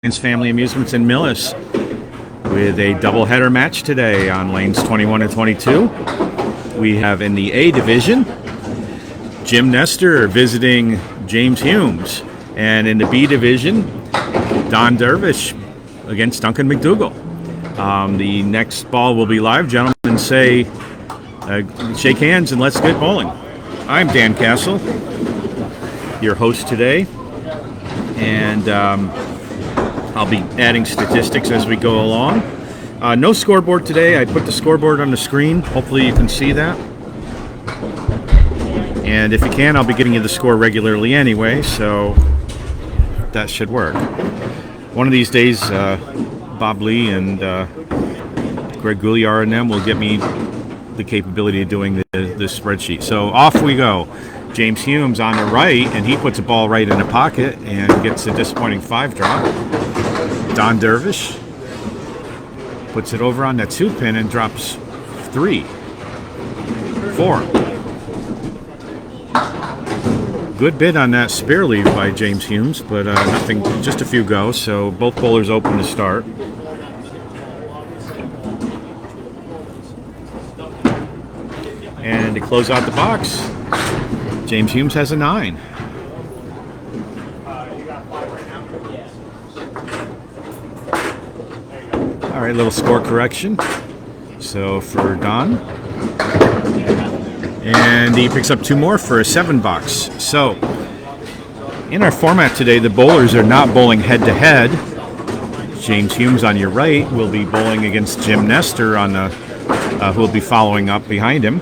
Family Amusements in Millis with a doubleheader match today on lanes 21 and 22. We have in the A division Jim Nestor visiting James Humes, and in the B division Devish against Duncan MacDougall. The next ball will be live. Gentlemen, say shake hands and let's get bowling. I'm Dan Castle, your host today, and I'll be adding statistics as we go along. No scoreboard today. I put the scoreboard on the screen. Hopefully you can see that. And if you can, I'll be getting you the score regularly anyway, so that should work. One of these days, Bob Lee and Greg Gouliard and them will get me the capability of doing the spreadsheet. So off we go. James Humes on the right, and he puts a ball right in the pocket and gets a disappointing 5-drop. Devish puts it over on that 2-pin and drops 3, 4. Good bid on that spare lead by James Humes, but nothing, just a few go, so both bowlers open to start. And to close out the box, James Humes has a 9. All right, little score correction. So for Don, and he picks up 2 more for a 7 box. So in our format today, the bowlers are not bowling head to head. James Humes on your right will be bowling against Jim Nestor on the, who will be following up behind him.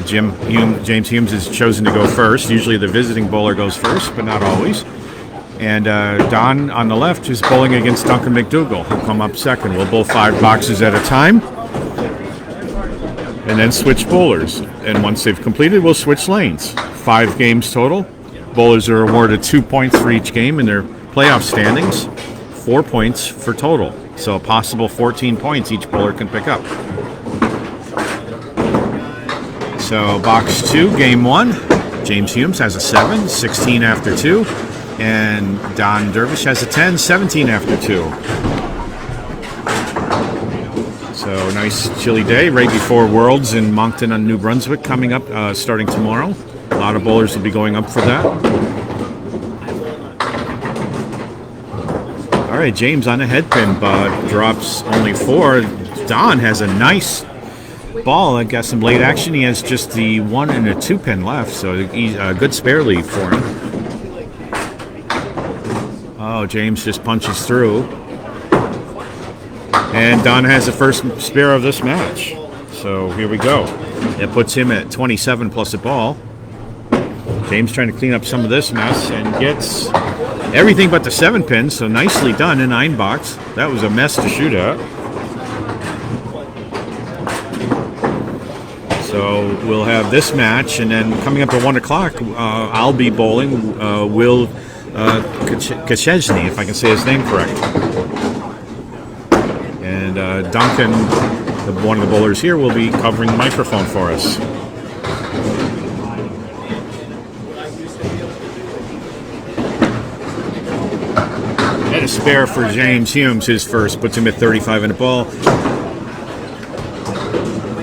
James Humes has chosen to go first. Usually the visiting bowler goes first, but not always. And Don on the left is bowling against Duncan MacDougall, who'll come up second. We'll bowl 5 boxes at a time, and then switch bowlers. And once they've completed, we'll switch lanes. 5 games total. Bowlers are awarded 2 points for each game in their playoff standings, 4 points for total. So a possible 14 points each bowler can pick up. So box 2, game 1, James Humes has a 7, 16 after 2. And Devish has a 10, 17 after 2. So nice chilly day right before Worlds in Moncton on New Brunswick coming up starting tomorrow. A lot of bowlers will be going up for that. All right, James on the head pin, but drops only 4. Don has a nice ball. I got some late action. He has just the 1 and a 2 pin left, so he's a good spare lead for him. Oh, James just punches through. And Don has the first spare of this match. So here we go. It puts him at 27 plus a ball. James trying to clean up some of this mess and gets everything but the 7 pin, so nicely done in 9 box. That was a mess to shoot at. So we'll have this match, and then coming up at 1 o'clock, I'll be bowling Will Kachesny, if I can say his name correct. And Duncan, one of the bowlers here, will be covering the microphone for us. And a spare for James Humes, his first, puts him at 35 in the ball.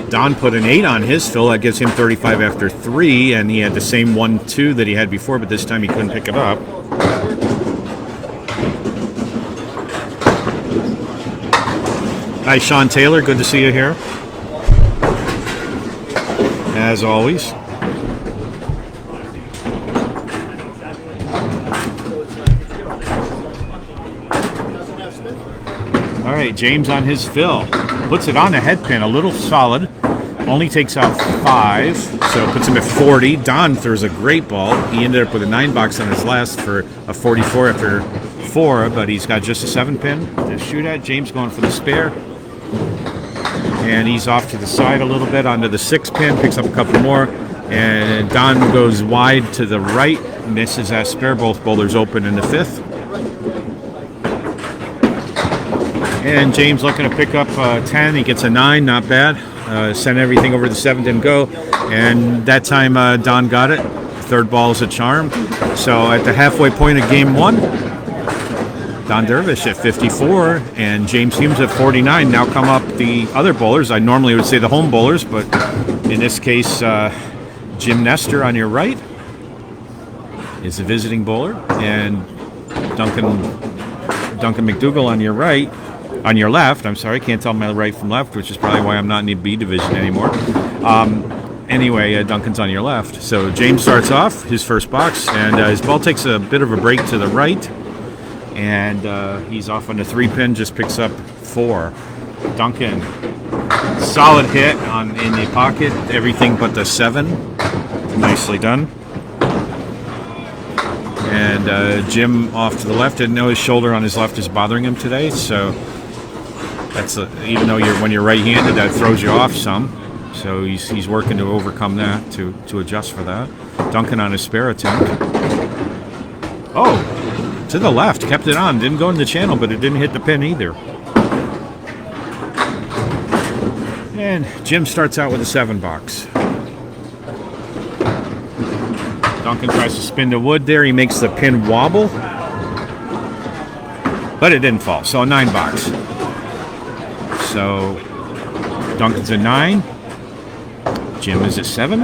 Don put an 8 on his fill. That gives him 35 after 3, and he had the same 1-2 that he had before, but this time he couldn't pick it up. Hi, Sean Taylor. Good to see you here, as always. All right, James on his fill. Puts it on the head pin, a little solid. Only takes out 5, so puts him at 40. Don throws a great ball. He ended up with a 9 box on his last for a 44 after 4, but he's got just a 7 pin to shoot at. James going for the spare. And he's off to the side a little bit onto the 6 pin, picks up a couple more. And Don goes wide to the right, misses that spare. Both bowlers open in the 5th. And James looking to pick up 10. He gets a 9, not bad. Sent everything over the 7, didn't go. And that time Don got it. 3rd ball is a charm. So at the halfway point of game 1, Don Dervish at 54 and James Humes at 49. Now come up the other bowlers. I normally would say the home bowlers, but in this case, Jim Nestor on your right is the visiting bowler, and Duncan MacDougall on your right, on your left. I'm sorry, can't tell my right from left, which is probably why I'm not in the B division anymore. Anyway, Duncan's on your left. So James starts off his first box, and his ball takes a bit of a break to the right, and he's off on the 3-pin, just picks up 4. Duncan, solid hit in the pocket, everything but the 7. Nicely done. And Jim off to the left. Didn't know his shoulder on his left is bothering him today, so that's even though when you're right-handed, that throws you off some. So he's working to overcome that, to adjust for that. Duncan on his spare attempt. Oh, to the left, kept it on. Didn't go in the channel, but it didn't hit the pin either. And Jim starts out with a 7 box. Duncan tries to spin the wood there. He makes the pin wobble, but it didn't fall. So a 9 box. So Duncan's a 9. Jim is at 7.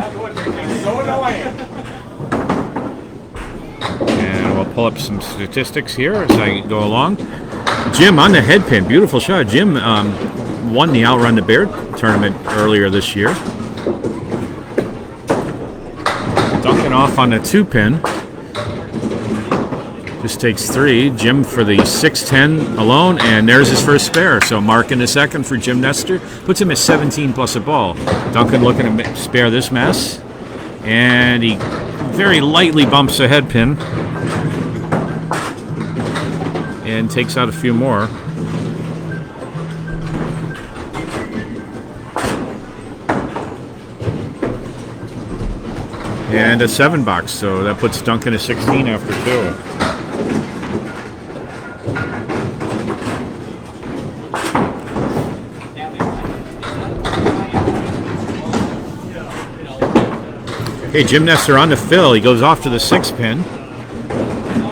And we'll pull up some statistics here as I go along. Jim on the head pin. Beautiful shot. Jim won the Outrun the Bear tournament earlier this year. Duncan off on the 2-pin. Just takes 3. Jim for the 6-10 alone, and there's his first spare. So mark in the second for Jim Nestor. Puts him at 17 plus a ball. Duncan looking to spare this mess. And he very lightly bumps a head pin. And takes out a few more. And a 7 box, so that puts Duncan at 16 after 2. Okay, Jim Nestor on the fill. He goes off to the 6-pin.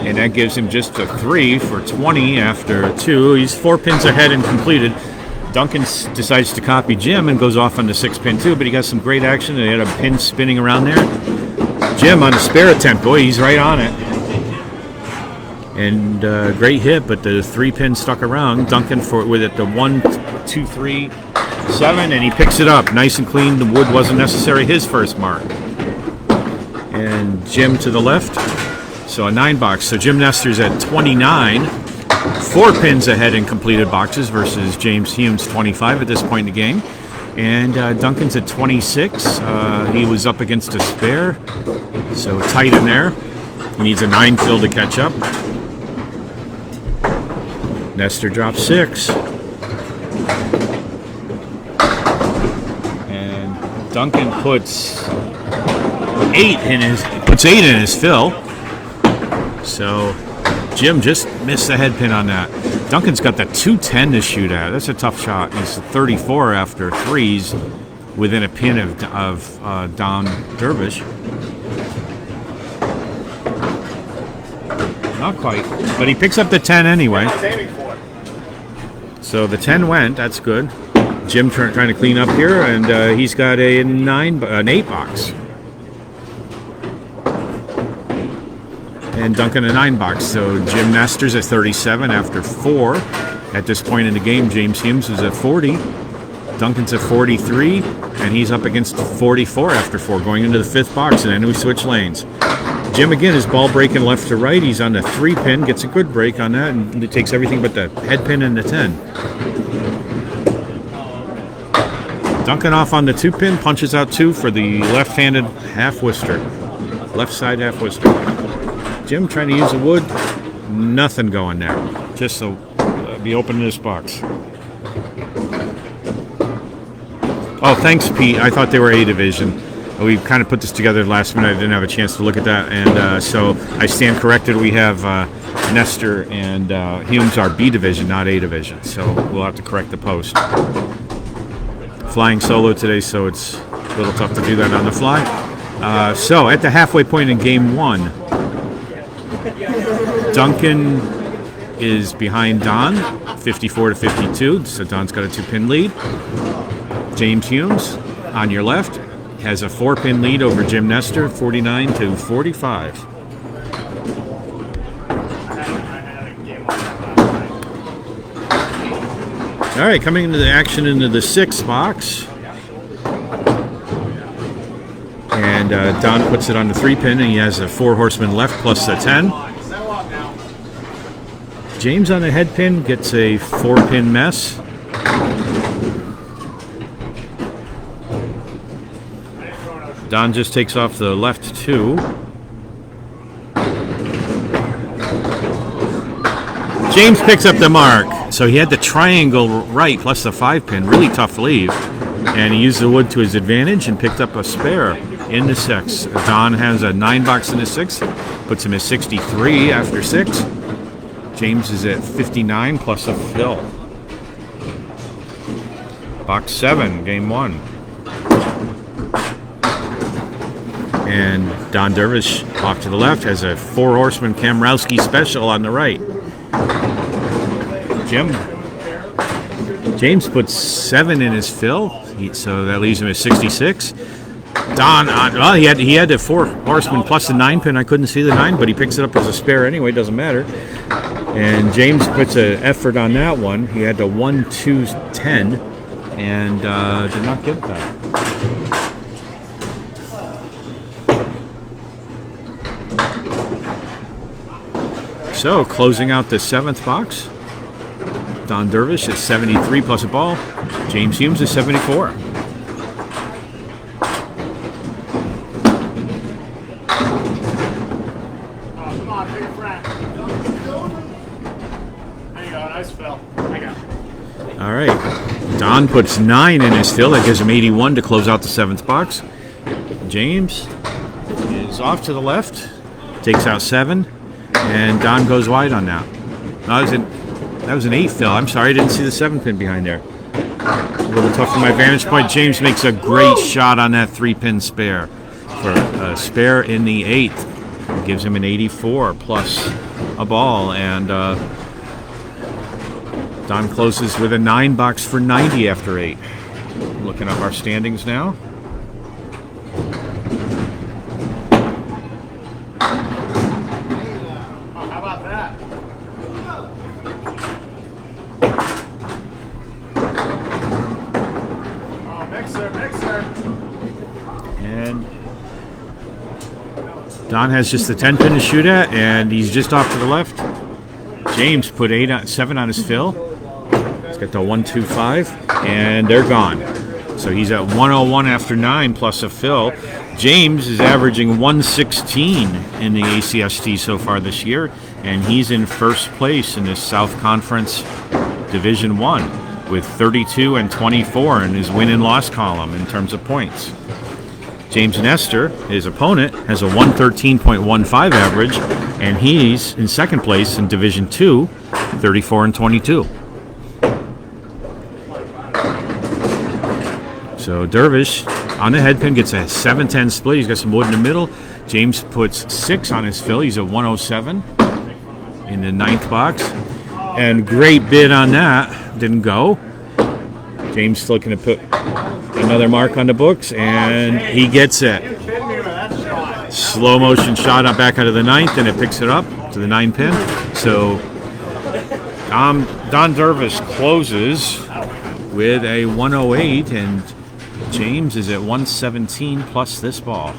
And that gives him just a 3 for 20 after 2. He's 4 pins ahead and completed. Duncan decides to copy Jim and goes off on the 6-pin too, but he got some great action. They had a pin spinning around there. Jim on the spare attempt. Boy, he's right on it. And great hit, but the 3-pin stuck around. Duncan with it the 1, 2, 3, 7, and he picks it up. Nice and clean. The wood wasn't necessary. His first mark. And Jim to the left. So a 9 box. So Jim Nestor's at 29. 4 pins ahead in completed boxes versus James Humes 25 at this point in the game. And Duncan's at 26. He was up against a spare. So tight in there. He needs a 9 fill to catch up. Nestor drops 6. And Duncan puts 8 in his fill. So Jim just missed the head pin on that. Duncan's got that 210 to shoot at. That's a tough shot. He's 34 after 3s within a pin of Don Dervish. Not quite, but he picks up the 10 anyway. So the 10 went. That's good. Jim trying to clean up here, and he's got an 8 box. And Duncan a 9 box. So Jim Nestor's at 37 after 4. At this point in the game, James Humes is at 40. Duncan's at 43, and he's up against 44 after 4, going into the 5th box, and then we switch lanes. Jim again is ball breaking left to right. He's on the 3-pin, gets a good break on that, and it takes everything but the head pin and the 10. Duncan off on the 2-pin, punches out 2 for the left-handed half-wister. Left side half-wister. Jim trying to use the wood, nothing going there. Just so be opening this box. Oh, thanks, Pete. I thought they were A division. We kind of put this together last minute. I didn't have a chance to look at that, and so I stand corrected. We have Nestor and Humes are B division, not A division. So we'll have to correct the post. Flying solo today, so it's a little tough to do that on the fly. So at the halfway point in game 1. Duncan is behind Don, 54 to 52. So Don's got a 2-pin lead. James Humes on your left has a 4-pin lead over Jim Nestor, 49 to 45. All right, coming into the action into the 6th box. And Don puts it on the 3-pin, and he has a 4 horseman left plus a 10. James on the head pin gets a 4-pin mess. Don just takes off the left 2. James picks up the mark. So he had the triangle right plus the 5-pin. Really tough leave. And he used the wood to his advantage and picked up a spare in the 6. Don has a 9-box in the 6. Puts him at 63 after 6. James is at 59 plus a fill. Box 7, game 1. And Don Dervish off to the left has a 4 horseman Kamrowski special on the right. James puts 7 in his fill, so that leaves him at 66. Don, well, he had the 4 horseman plus the 9-pin. I couldn't see the 9, but he picks it up as a spare anyway. Doesn't matter. And James puts an effort on that one. He had the 1, 2, 10, and did not get that. So, closing out the 7th box, Don Dervish is 73 plus a ball. James Humes is 74. Come on, big friend. There you go, nice fill. I got it. All right. Don puts 9 in his fill. That gives him 81 to close out the 7th box. James is off to the left, takes out 7. And Don goes wide on that. That was an 8 fill. I'm sorry, I didn't see the 7-pin behind there. A little tough from my vantage point. James makes a great shot on that 3-pin spare. For a spare in the 8th. Gives him an 84 plus a ball. And Don closes with a 9-box for 90 after 8. Looking up our standings now. And Don has just the 10-pin to shoot at, and he's just off to the left. James put 7 on his fill. He's got the 1, 2, 5, and they're gone. So he's at 101 after 9 plus a fill. James is averaging 116 in the ACST so far this year, and he's in first place in this South Conference Division 1 with 32 and 24 in his win and loss column in terms of points. James Nestor, his opponent, has a 113.15 average, and he's in second place in Division 2, 34 and 22. So Dervish on the head pin gets a 7-10 split. He's got some wood in the middle. James puts 6 on his fill. He's at 107 in the 9th box. And great bid on that. Didn't go. James still going to put another mark on the books, and he gets it. Slow motion shot up back out of the 9th, and it picks it up to the 9-pin. So Don Dervish closes with a 108, and James is at 117 plus this ball.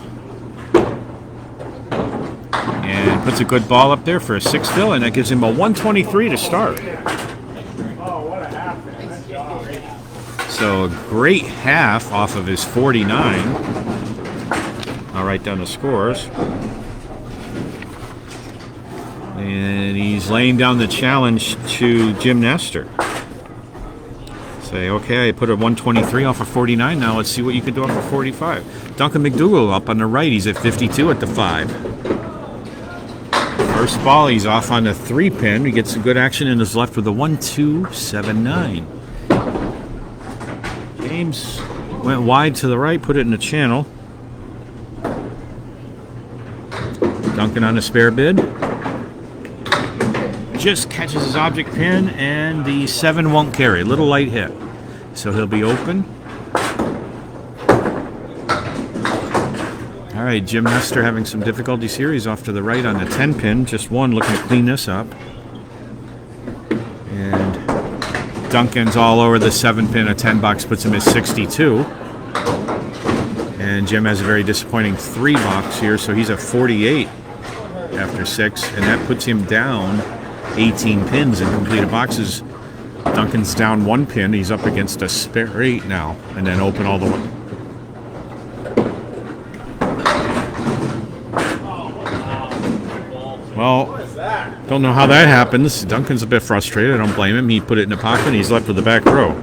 And puts a good ball up there for a 6 fill, and that gives him a 123 to start. So a great half off of his 49. I'll write down the scores. And he's laying down the challenge to Jim Nestor. Say, okay, I put a 123 off of 49. Now let's see what you can do off of 45. Duncan MacDougall up on the right. He's at 52 at the 5. First ball, he's off on the 3-pin. He gets some good action in his left with a 1-2-7-9. James went wide to the right, put it in the channel. Duncan on a spare bid. just catches his object pin, and the 7 won't carry. Little light hit. So he'll be open. All right, Jim Nestor having some difficulties here. He's off to the right on the 10 pin. Just one, looking to clean this up. And Duncan's all over the 7 pin. A 10 box puts him at 62. And Jim has a very disappointing 3 box here, so he's at 48 after 6, and that puts him down 18 pins in completed boxes. Duncan's down 1 pin. He's up against a spare 8 now, and then open all the way. Well, don't know how that happens. Duncan's a bit frustrated. I don't blame him. He put it in the pocket, and he's left with the back row.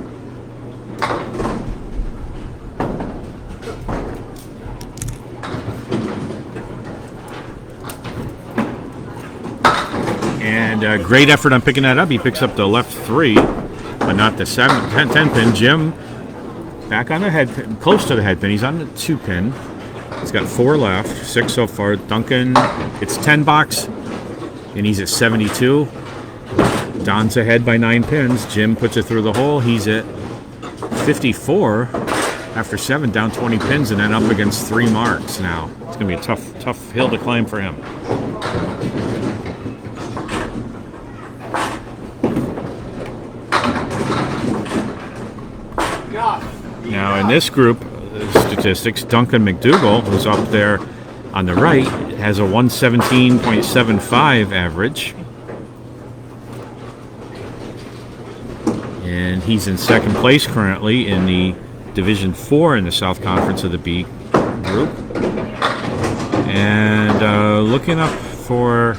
And great effort on picking that up. He picks up the left 3, but not the 10 pin. Jim back on the head pin, close to the head pin. He's on the 2 pin. He's got 4 left, 6 so far. Duncan, it's 10 box, and he's at 72. Don's ahead by 9 pins. Jim puts it through the hole. He's at 54 after 7, down 20 pins, and then up against 3 marks now. It's going to be a tough hill to climb for him. Now in this group statistics, Duncan MacDougall, who's up there on the right, has a 117.75 average. And he's in second place currently in the Division 4 in the South Conference of the B group. And looking up for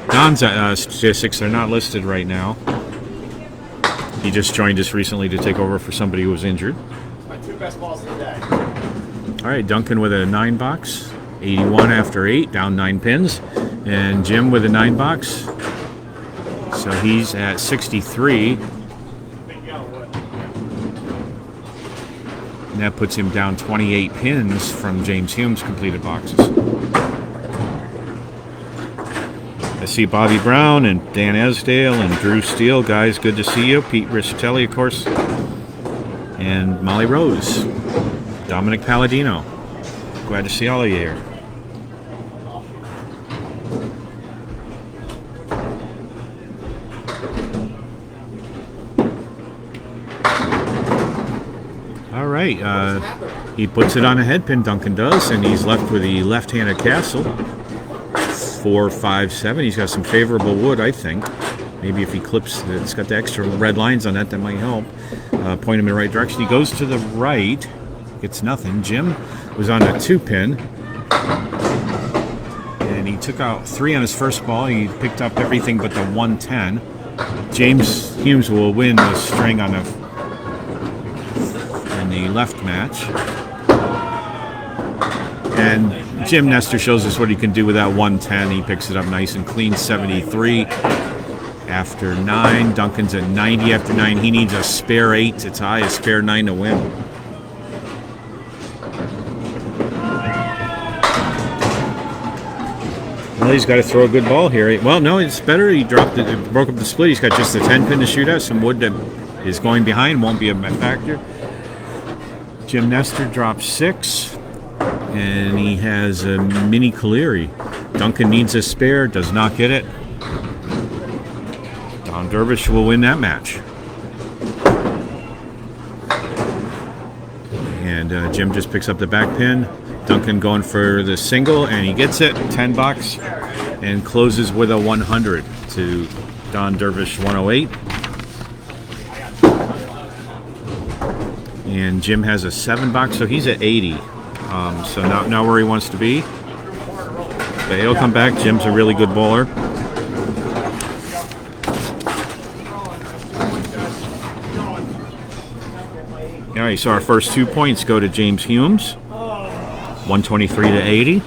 Don's statistics, they're not listed right now. He just joined us recently to take over for somebody who was injured. My 2 best balls of the day. All right, Duncan with a 9 box, 81 after 8, down 9 pins. And Jim with a 9 box. So he's at 63. And that puts him down 28 pins from James Hume's completed boxes. I see Bobby Brown and Dan Esdale and Drew Steele. Guys, good to see you. Pete Riscatelli, of course. And Molly Rose. Dominic Palladino. Glad to see all of you here. All right. He puts it on a head pin, Duncan does, and he's left with the left-handed castle. 4, 5, 7. He's got some favorable wood, I think. Maybe if he clips, it's got the extra red lines on that might help. Point him in the right direction. He goes to the right. Gets nothing. Jim was on a 2 pin. And he took out 3 on his first ball. He picked up everything but the 110. James Humes will win the string on in the left match. And Jim Nestor shows us what he can do with that 110. He picks it up nice and clean, 73 after 9. Duncan's at 90 after 9. He needs a spare 8 to tie, a spare 9 to win. Well, he's got to throw a good ball here. Well, no, it's better. He dropped it, broke up the split. He's got just a 10 pin to shoot at. Some wood that is going behind, won't be a factor. Jim Nestor drops 6. And he has a mini Caleri. Duncan needs a spare, does not get it. Don Devish will win that match. And Jim just picks up the back pin. Duncan going for the single, and he gets it. 10 box, and closes with a 100 to Don Devish 108. And Jim has a 7 box, so he's at 80. So not where he wants to be. But he'll come back. Jim's a really good bowler. All right, so our first 2 points go to James Humes, 123 to 80,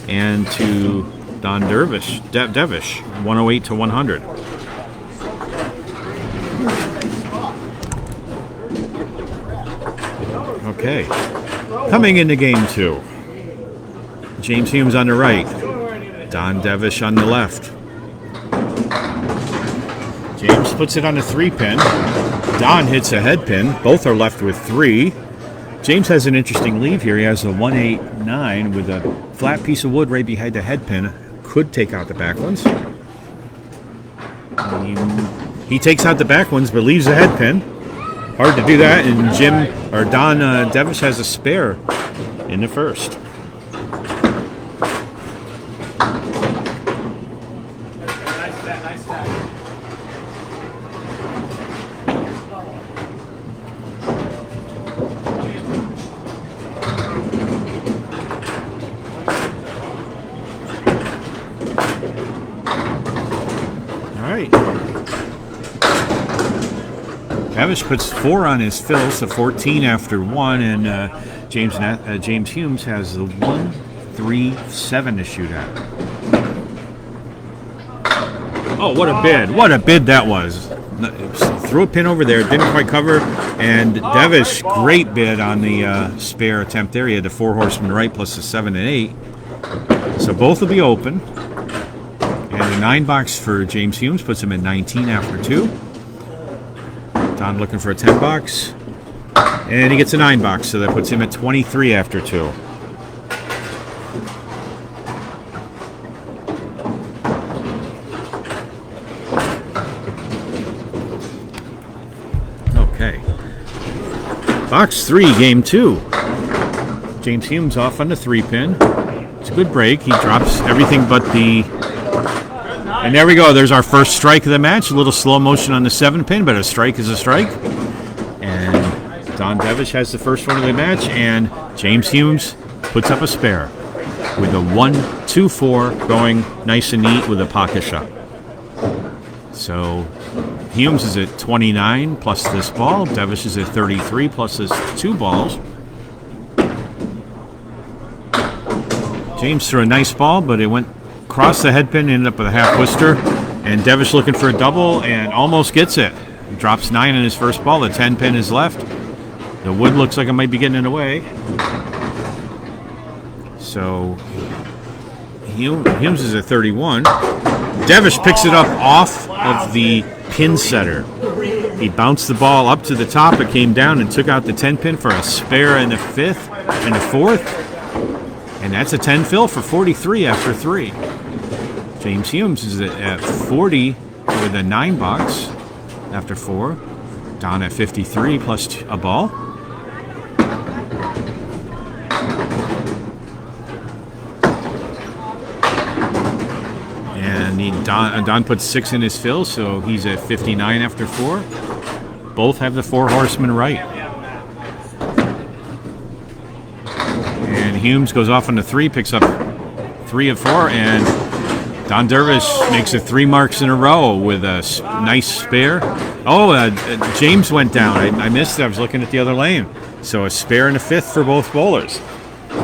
and to Don Devish, 108 to 100. Okay. Coming into game 2, James Humes on the right. Don Devish on the left. James puts it on a 3-pin. Don hits a head pin. Both are left with 3. James has an interesting leave here. He has a 1-8-9 with a flat piece of wood right behind the head pin. Could take out the back ones. He takes out the back ones but leaves the head pin. Hard to do that, and Don Devish has a spare in the first. Nice tag. All right. Devish puts 4 on his fill, so 14 after 1, and James Humes has the 1-3-7 to shoot at. Oh, what a bid! What a bid that was! Threw a pin over there, didn't quite cover, and Devish, great bid on the spare attempt there. He had the 4 horsemen right plus the 7 and 8, so both will be open. And the 9-box for James Humes puts him at 19 after 2. Don looking for a 10-box, and he gets a 9-box, so that puts him at 23 after 2. Okay. Box 3, game 2. James Humes off on the 3-pin. It's a good break. He drops everything but the... And there we go. There's our first strike of the match. A little slow motion on the 7-pin, but a strike is a strike. And Don Devish has the first one of the match, and James Humes puts up a spare with a 1-2-4 going nice and neat with a pocket shot. So Humes is at 29 plus this ball. Devish is at 33 plus his 2 balls. James threw a nice ball, but it went across the head pin, ended up with a half twister, and Devish looking for a double and almost gets it. He drops 9 in his first ball. The 10 pin is left. The wood looks like it might be getting in the way. So Humes is at 31. Devish picks it up off of the pin setter. He bounced the ball up to the top. It came down and took out the 10 pin for a spare in the 5th and the 4th. And that's a 10 fill for 43 after 3. James Humes is at 40 with a 9-box after 4. Don at 53 plus a ball. And Don puts 6 in his fill, so he's at 59 after 4. Both have the 4 horsemen right. And Humes goes off on the 3, picks up 3 of 4, and Don Devish makes it 3 marks in a row with a nice spare. Oh, James went down. I missed it. I was looking at the other lane. So a spare and a 5th for both bowlers.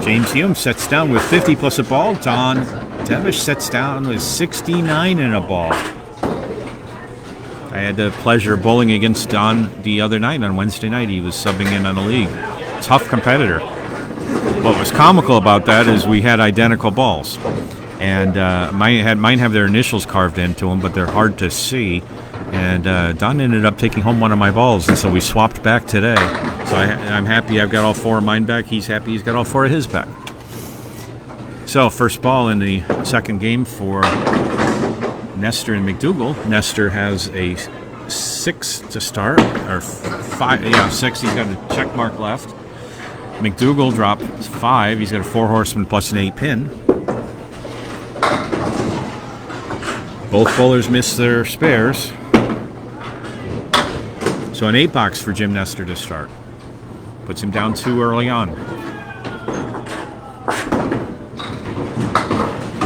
James Humes sets down with 50 plus a ball. Don Devish sets down with 69 and a ball. I had the pleasure of bowling against Don the other night on Wednesday night. He was subbing in on the league. Tough competitor. What was comical about that is we had identical balls. And mine have their initials carved into them, but they're hard to see. And Don ended up taking home one of my balls, and so we swapped back today. So I'm happy I've got all 4 of mine back. He's happy he's got all 4 of his back. So first ball in the second game for Nestor and MacDougall. Nestor has a 6 to start, or 5. Yeah, 6. He's got a check mark left. MacDougall dropped 5. He's got a 4 horseman plus an 8 pin. Both bowlers missed their spares. So an 8-box for Jim Nestor to start. Puts him down 2 early on.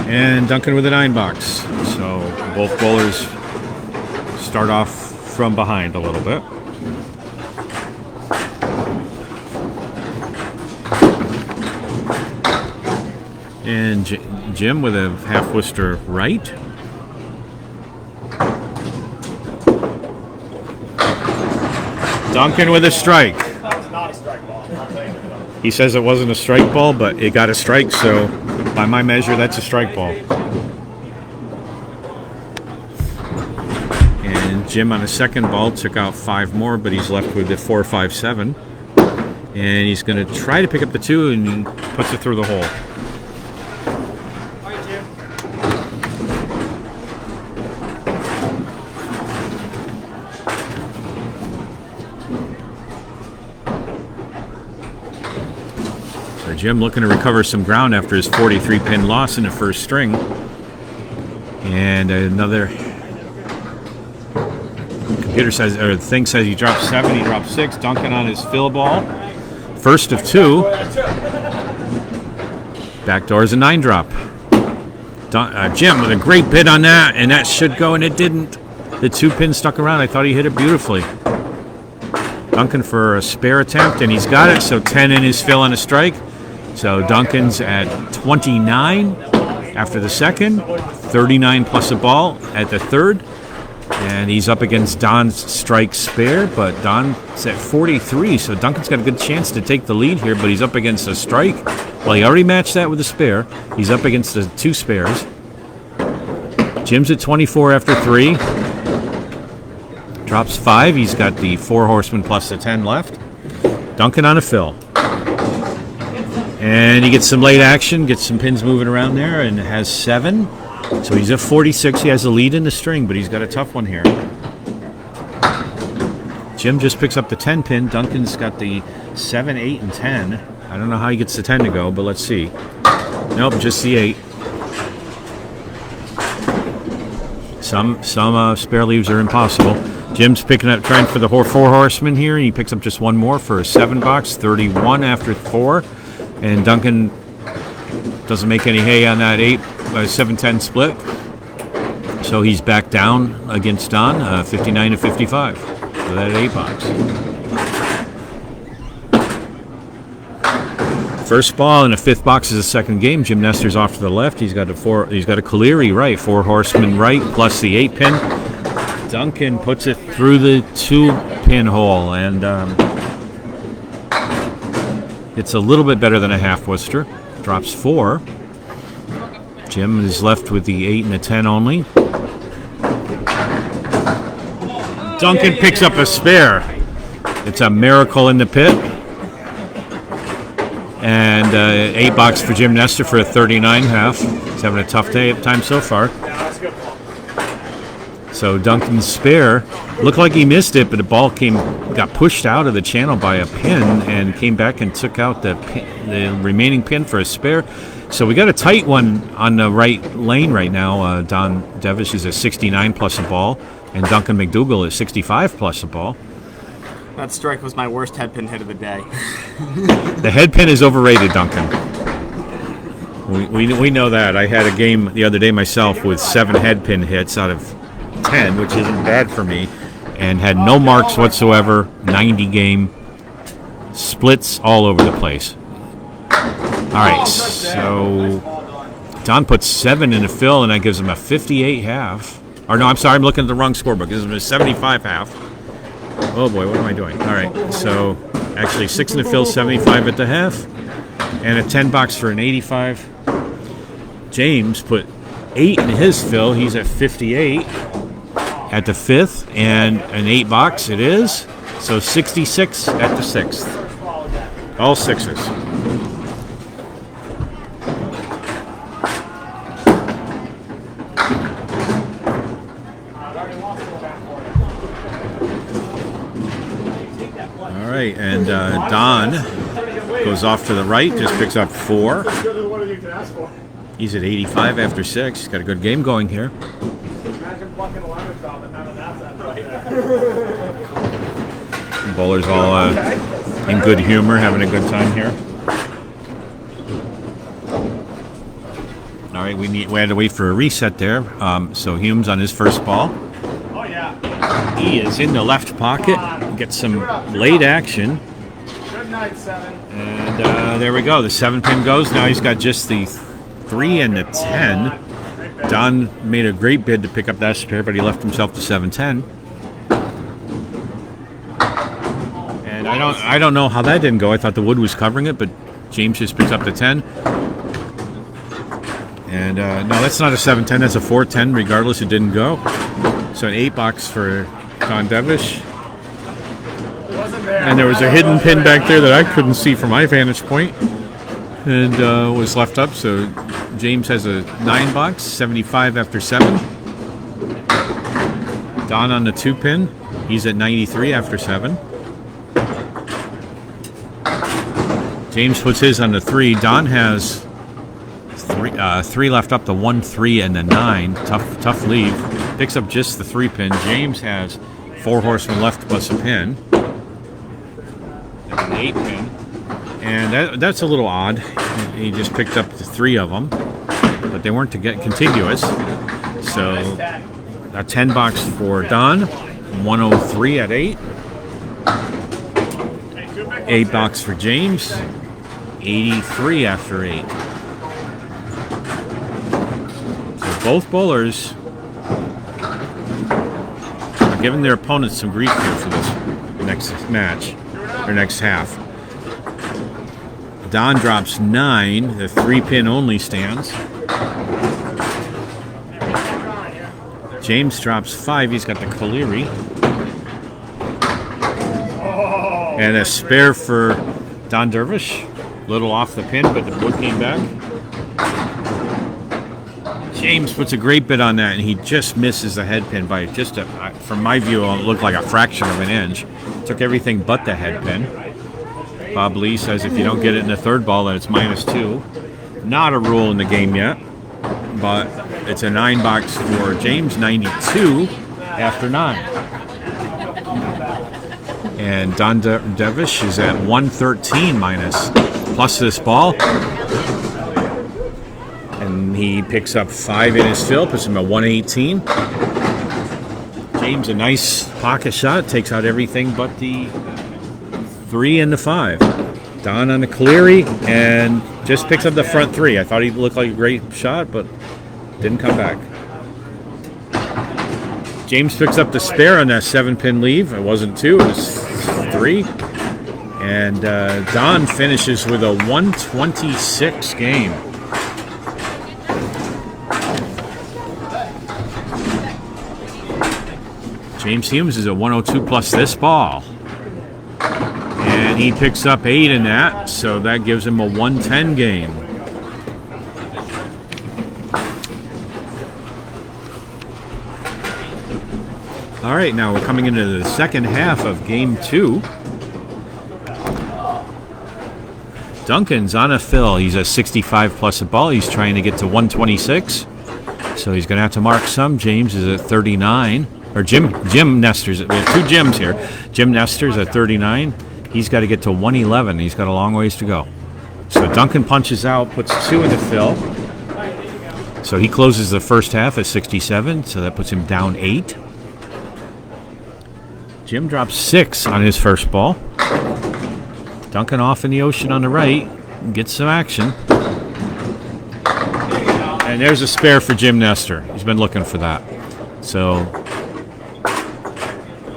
And Duncan with a 9-box. So both bowlers start off from behind a little bit. And Jim with a half twister right. Duncan with a strike. It's not a strike ball. He says it wasn't a strike ball, but it got a strike, so by my measure, that's a strike ball. Jim on the second ball took out 5 more, but he's left with the 4, 5, 7. And he's going to try to pick up the 2 and puts it through the hole. All right, Jim. So Jim looking to recover some ground after his 43-pin loss in the first string. And another computer says, or thing says he dropped 7, he dropped 6. Duncan on his fill ball. First of 2. Backdoor is a 9 drop. Jim with a great bid on that, and that should go, and it didn't. The 2 pin stuck around. I thought he hit it beautifully. Duncan for a spare attempt, and he's got it. So 10 in his fill on a strike. So Duncan's at 29 after the second, 39 plus a ball at the third. And he's up against Don's strike spare, but Don's at 43, so Duncan's got a good chance to take the lead here, but he's up against a strike. Well, he already matched that with a spare. He's up against the 2 spares. Jim's at 24 after 3. Drops 5. He's got the 4 horsemen plus the 10 left. Duncan on a fill. And he gets some late action, gets some pins moving around there, and has 7. So he's at 46. He has a lead in the string, but he's got a tough one here. Jim just picks up the 10 pin. Duncan's got the 7, 8, and 10. I don't know how he gets the 10 to go, but let's see. Nope, just the 8. Some spare leaves are impossible. Jim's picking up, trying for the 4 horsemen here, and he picks up just 1 more for a 7 box, 31 after 4. And Duncan doesn't make any hay on that 7-10 split. So he's back down against Don, 59 to 55 for that 8 box. First ball in the 5th box is the second game. Jim Nestor's off to the left. He's got a Caleri right, 4 horsemen right, plus the 8 pin. Duncan puts it through the 2 pin hole, and it's a little bit better than a half Worcester. Drops 4. Jim is left with the 8 and the 10 only. Duncan picks up a spare. It's a miracle in the pit. And 8 box for Jim Nestor for a 39 half. He's having a tough time so far. So Duncan's spare looked like he missed it, but the ball got pushed out of the channel by a pin and came back and took out the remaining pin for a spare. So we got a tight one on the right lane right now. Don Devish is at 69 plus a ball, and Duncan MacDougall is 65 plus a ball. That strike was my worst head pin hit of the day. The head pin is overrated, Duncan. We know that. I had a game the other day myself with 7 head pin hits out of 10, which isn't bad for me, and had no marks whatsoever. 90 game splits all over the place. All right, so Don puts 7 in the fill, and that gives him a 58 half. Or no, I'm sorry, I'm looking at the wrong scorebook. It gives him a 75 half. Oh boy, what am I doing? All right, so actually 6 in the fill, 75 at the half, and a 10 box for an 85. James put 8 in his fill. He's at 58 at the 5th, and an 8 box it is. So 66 at the 6th. All 6s. All right, and Don goes off to the right, just picks up 4. He's at 85 after 6. He's got a good game going here. Bowlers all in good humor, having a good time here. All right, we had to wait for a reset there. So Hume's on his first ball. Oh yeah. He is in the left pocket. Gets some late action. Good night, 7. And there we go. The 7 pin goes. Now he's got just the 3 and the 10. Don made a great bid to pick up that spare, but he left himself the 7-10. And I don't know how that didn't go. I thought the wood was covering it, but James just picks up the 10. And no, that's not a 7-10. That's a 4-10. Regardless, it didn't go. So an 8 box for Don Devish. Wasn't there. And there was a hidden pin back there that I couldn't see from my vantage point, and was left up. So James has a 9 box, 75 after 7. Don on the 2 pin. He's at 93 after 7. James puts his on the 3. Don has 3 left up, the 1, 3, and the 9. Tough leave. Picks up just the 3 pin. James has 4 horsemen left plus a pin. And an 8 pin. And that's a little odd. He just picked up the 3 of them, but they weren't to get contiguous. So a 10 box for Don. 103 at 8. 8 box for James. 83 after 8. So both bowlers are giving their opponents some grief here for this next match, or next half. Don drops 9. The 3 pin only stands. James drops 5. He's got the Caleri. And a spare for Don Dervish. Little off the pin, but the wood came back. James puts a great bit on that, and he just misses the head pin by just from my view, it looked like a fraction of an inch. Took everything but the head pin. Bob Lee says if you don't get it in the 3rd ball, then it's -2. Not a rule in the game yet, but it's a 9 box for James, 92 after 9. And Don Devish is at 113 minus plus this ball. And he picks up 5 in his fill, puts him at 118. James, a nice pocket shot, takes out everything but the 3 and the 5. Don on the Caleri and just picks up the front 3. I thought he looked like a great shot, but didn't come back. James picks up the spare on that 7 pin leave. It wasn't 2, it was 3. And Don finishes with a 126 game. James Humes is at 102 plus this ball. And he picks up 8 in that, so that gives him a 110 game. All right, now we're coming into the second half of game 2. Duncan's on a fill. He's a 65 plus a ball. He's trying to get to 126. So he's going to have to mark some. James is at 39. Or Jim Nestor's. We have 2 Jims here. Jim Nestor's at 39. He's got to get to 111. He's got a long ways to go. So Duncan punches out, puts 2 in the fill. So he closes the first half at 67. So that puts him down 8. Jim drops 6 on his first ball. Duncan off in the ocean on the right. Gets some action. And there's a spare for Jim Nestor. He's been looking for that. So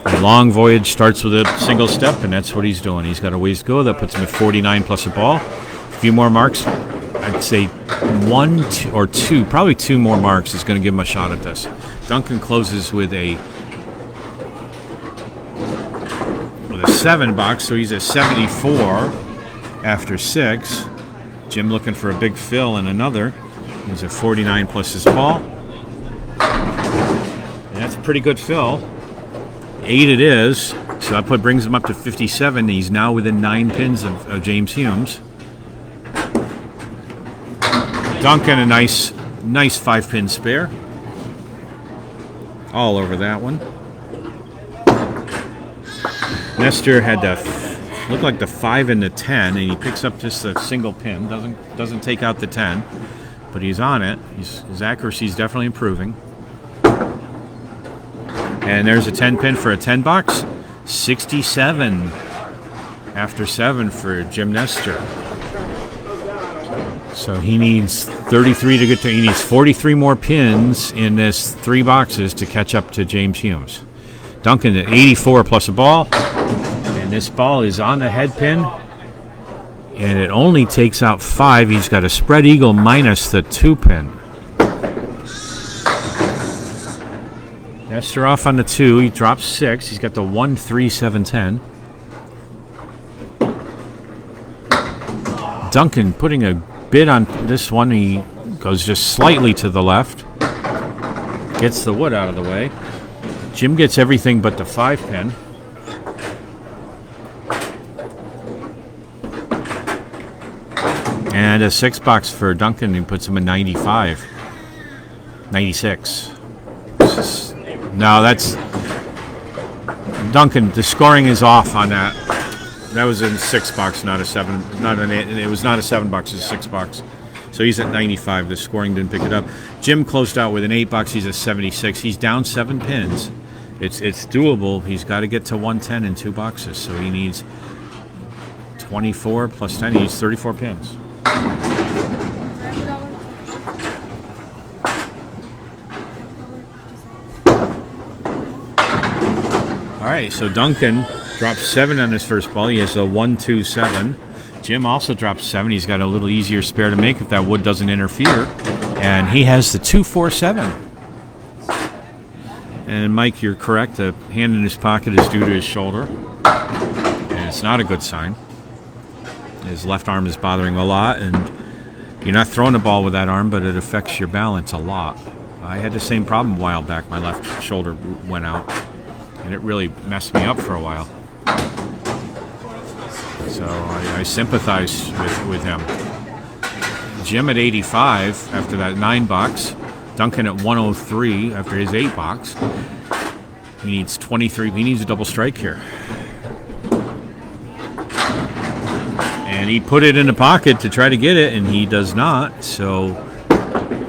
the long voyage starts with a single step, and that's what he's doing. He's got a ways to go. That puts him at 49 plus a ball. A few more marks. I'd say 1 or 2, probably 2 more marks is going to give him a shot at this. Duncan closes with a 7 box, so he's at 74 after 6. Jim looking for a big fill and another. He's at 49 plus his ball. And that's a pretty good fill. 8 it is, so that brings him up to 57. He's now within 9 pins of James Humes. Duncan, a nice 5-pin spare. All over that one. Nestor had looked like the 5 and the 10, and he picks up just a single pin. Doesn't take out the 10, but he's on it. His accuracy is definitely improving. And there's a 10 pin for a 10 box. 67 after 7 for Jim Nestor. So he needs 33 to get to. He needs 43 more pins in this 3 boxes to catch up to James Humes. Duncan at 84 plus a ball. And this ball is on the head pin. And it only takes out 5. He's got a spread eagle minus the 2 pin. Nestor off on the 2. He drops 6. He's got the 1, 3, 7, 10. Duncan putting a bid on this one. He goes just slightly to the left. Gets the wood out of the way. Jim gets everything but the 5 pin. And a 6 box for Duncan, who puts him at 95. 96. No, that's... Duncan, the scoring is off on that. That was in 6 box, not a 7. It was not a 7 box, it's a 6 box. So he's at 95. The scoring didn't pick it up. Jim closed out with an 8 box. He's at 76. He's down 7 pins. It's doable. He's got to get to 110 in 2 boxes. So he needs 24 plus 10. He needs 34 pins. All right, so Duncan drops 7 on his first ball. He has a 1, 2, 7. Jim also drops 7. He's got a little easier spare to make if that wood doesn't interfere. And he has the 2, 4, 7. And Mike, you're correct. The hand in his pocket is due to his shoulder. And it's not a good sign. His left arm is bothering a lot. And you're not throwing a ball with that arm, but it affects your balance a lot. I had the same problem a while back. My left shoulder went out. And it really messed me up for a while. So I sympathize with him. Jim at 85 after that 9 box. Duncan at 103 after his 8 box. He needs 23. He needs a double strike here. And he put it in the pocket to try to get it, and he does not. So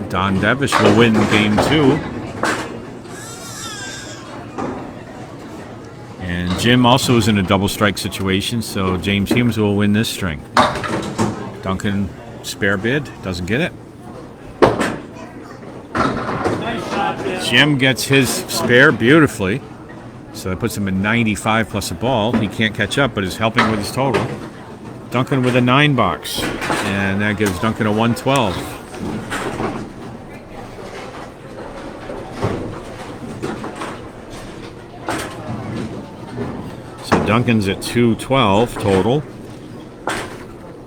Don Devish will win game 2. And Jim also is in a double strike situation, so James Humes will win this string. Duncan spare bid, doesn't get it. Jim gets his spare beautifully, so that puts him at 95 plus a ball. He can't catch up, but is helping with his total. Duncan with a 9 box, and that gives Duncan a 112. Duncan's at 212 total.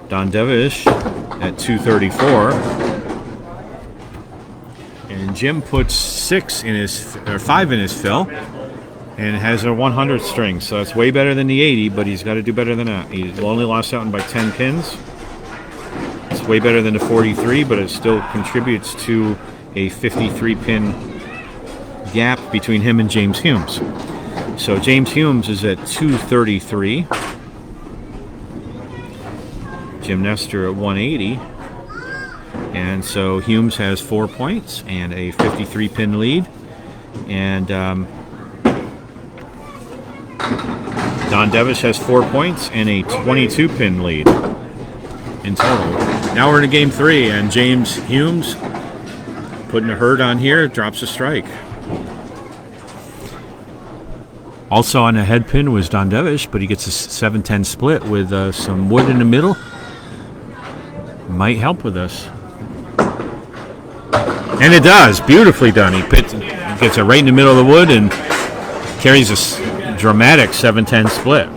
Don Devish at 234. And Jim puts 5 in his fill and has a 100 string. So that's way better than the 80, but he's got to do better than that. He's only lost out by 10 pins. It's way better than the 43, but it still contributes to a 53 pin gap between him and James Humes. So James Humes is at 233. Jim Nestor at 180. And so Humes has 4 points and a 53 pin lead. And Don Devish has 4 points and a 22 pin lead in total. Now we're in a game 3, and James Humes putting a hurt on here, drops a strike. Also on the head pin was Don Devish, but he gets a 7-10 split with some wood in the middle. Might help with this. And it does. Beautifully done. He gets it right in the middle of the wood and carries a dramatic 7-10 split.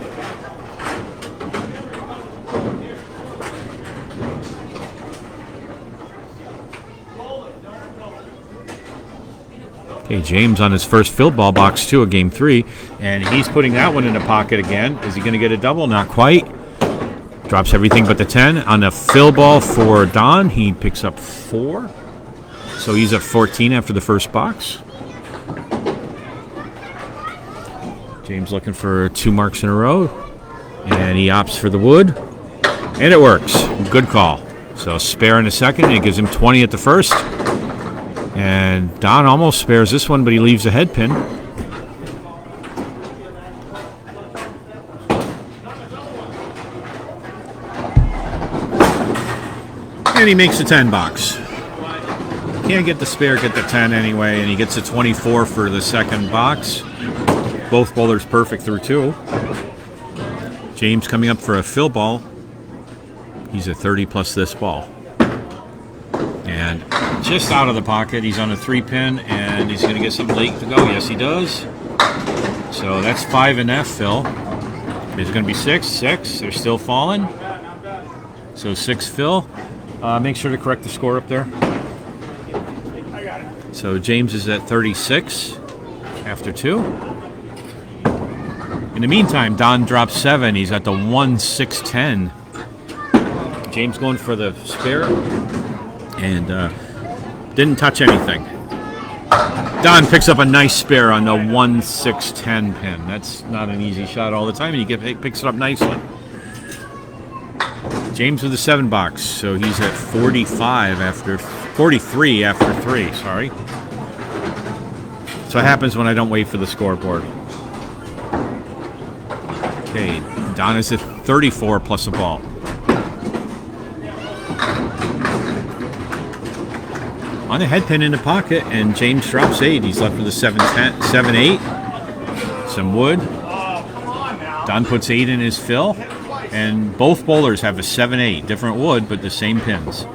Okay, James on his first field ball, box 2 of game 3, and he's putting that one in the pocket again. Is he going to get a double? Not quite. Drops everything but the 10. On the fill ball for Don, he picks up 4. So he's at 14 after the first box. James looking for 2 marks in a row, and he opts for the wood, and it works. Good call. So spare in the second, and it gives him 20 at the first. And Don almost spares this one, but he leaves a head pin. And he makes a 10 box. Can't get the spare, get the 10 anyway, and he gets a 24 for the second box. Both bowlers perfect through 2. James coming up for a fill ball. He's at 30 plus this ball. And just out of the pocket. He's on a 3-pin, and he's going to get something late to go. Yes, he does. So that's 5 in F, Phil. There's going to be 6. They're still falling. So 6, Phil. Make sure to correct the score up there. So James is at 36 after 2. In the meantime, Don drops 7. He's at the 1-6-10. James going for the spare and didn't touch anything. Don picks up a nice spare on the 1-6-10 pin. That's not an easy shot all the time, and he picks it up nicely. James with the 7 box, so he's at 43 after 3. Sorry. So what happens when I don't wait for the scoreboard. Okay, Don is at 34 plus a ball. On the head pin in the pocket, and James drops 8. He's left with a 7-8. Some wood. Don puts 8 in his fill, and both bowlers have a 7-8. Different wood, but the same pins.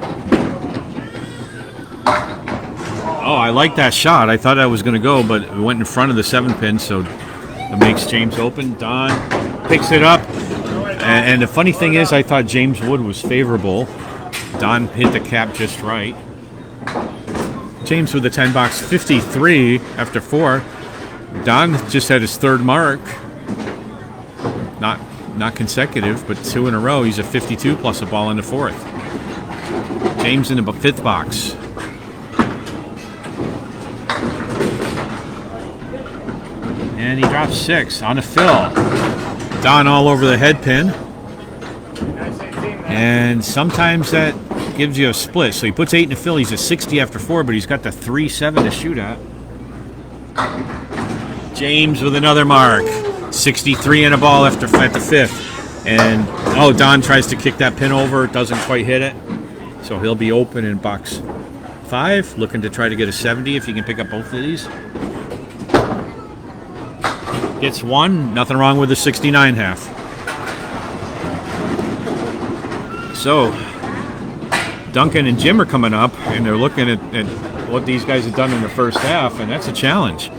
Oh, I like that shot. I thought I was going to go, but it went in front of the 7-pin, so it makes James open. Don picks it up, and the funny thing is, I thought James Wood was favorable. Don hit the cap just right. James with the 10 box, 53 after 4. Don just had his 3rd mark. Not consecutive, but 2 in a row. He's a 52 plus a ball in the 4th. James in the 5th box. And he drops 6 on a fill. Don all over the head pin. And sometimes that gives you a split. So he puts 8 in the fill. He's a 60 after 4, but he's got the 3-7 to shoot at. James with another mark. 63 in a ball at the 5th. And, Don tries to kick that pin over. Doesn't quite hit it. So he'll be open in box 5. Looking to try to get a 70 if he can pick up both of these. Gets 1. Nothing wrong with the 69 half. So Duncan and Jim are coming up, and they're looking at what these guys have done in the first half, and that's a challenge.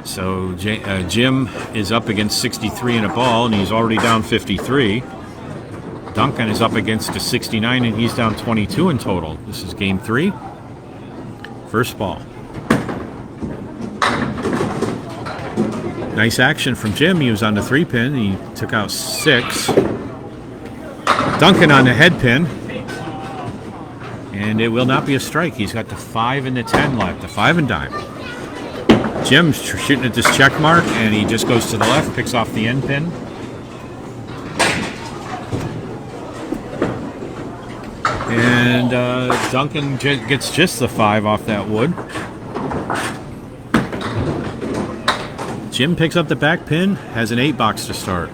So Jim is up against 63 in a ball, and he's already down 53. Duncan is up against a 69, and he's down 22 in total. This is game 3. First ball. Nice action from Jim. He was on the 3-pin. He took out 6. Duncan on the head pin. And it will not be a strike. He's got the 5 and the 10 left, the 5 and dime. Jim's shooting at this check mark, and he just goes to the left, picks off the end pin. And Duncan gets just the 5 off that wood. Jim picks up the back pin, has an 8 box to start.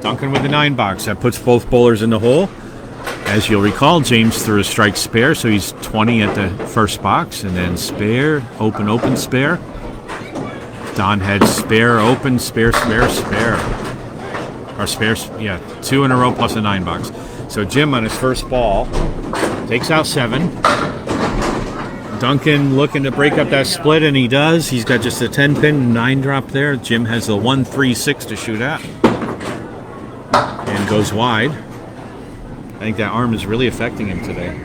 Duncan with the 9 box. That puts both bowlers in the hole. As you'll recall, James threw a strike spare, so he's 20 at the first box, and then spare, open, spare. Don had spare, open, spare. Or spare, yeah, 2 in a row plus a 9 box. So Jim on his first ball takes out 7. Duncan looking to break up that split, and he does. He's got just a 10-pin 9 drop there. Jim has the 1-3-6 to shoot at. And goes wide. I think that arm is really affecting him today.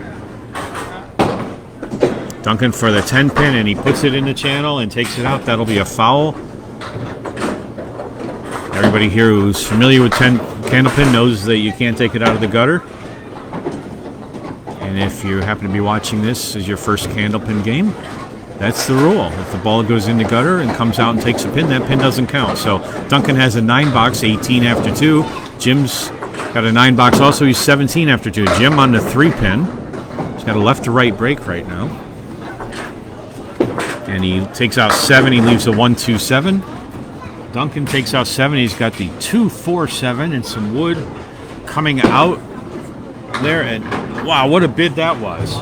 Duncan for the 10-pin, and he puts it in the channel and takes it out. That'll be a foul. Everybody here who's familiar with Candlepin knows that you can't take it out of the gutter. And if you happen to be watching this as your first Candlepin game, that's the rule. If the ball goes in the gutter and comes out and takes a pin, that pin doesn't count. So Duncan has a 9 box, 18 after 2. Jim's got a 9 box also. He's 17 after 2. Jim on the 3-pin. He's got a left to right break right now. And he takes out 7. He leaves a 1-2-7. Duncan takes out 7. He's got the 2-4-7 and some wood coming out there. And wow, what a bid that was.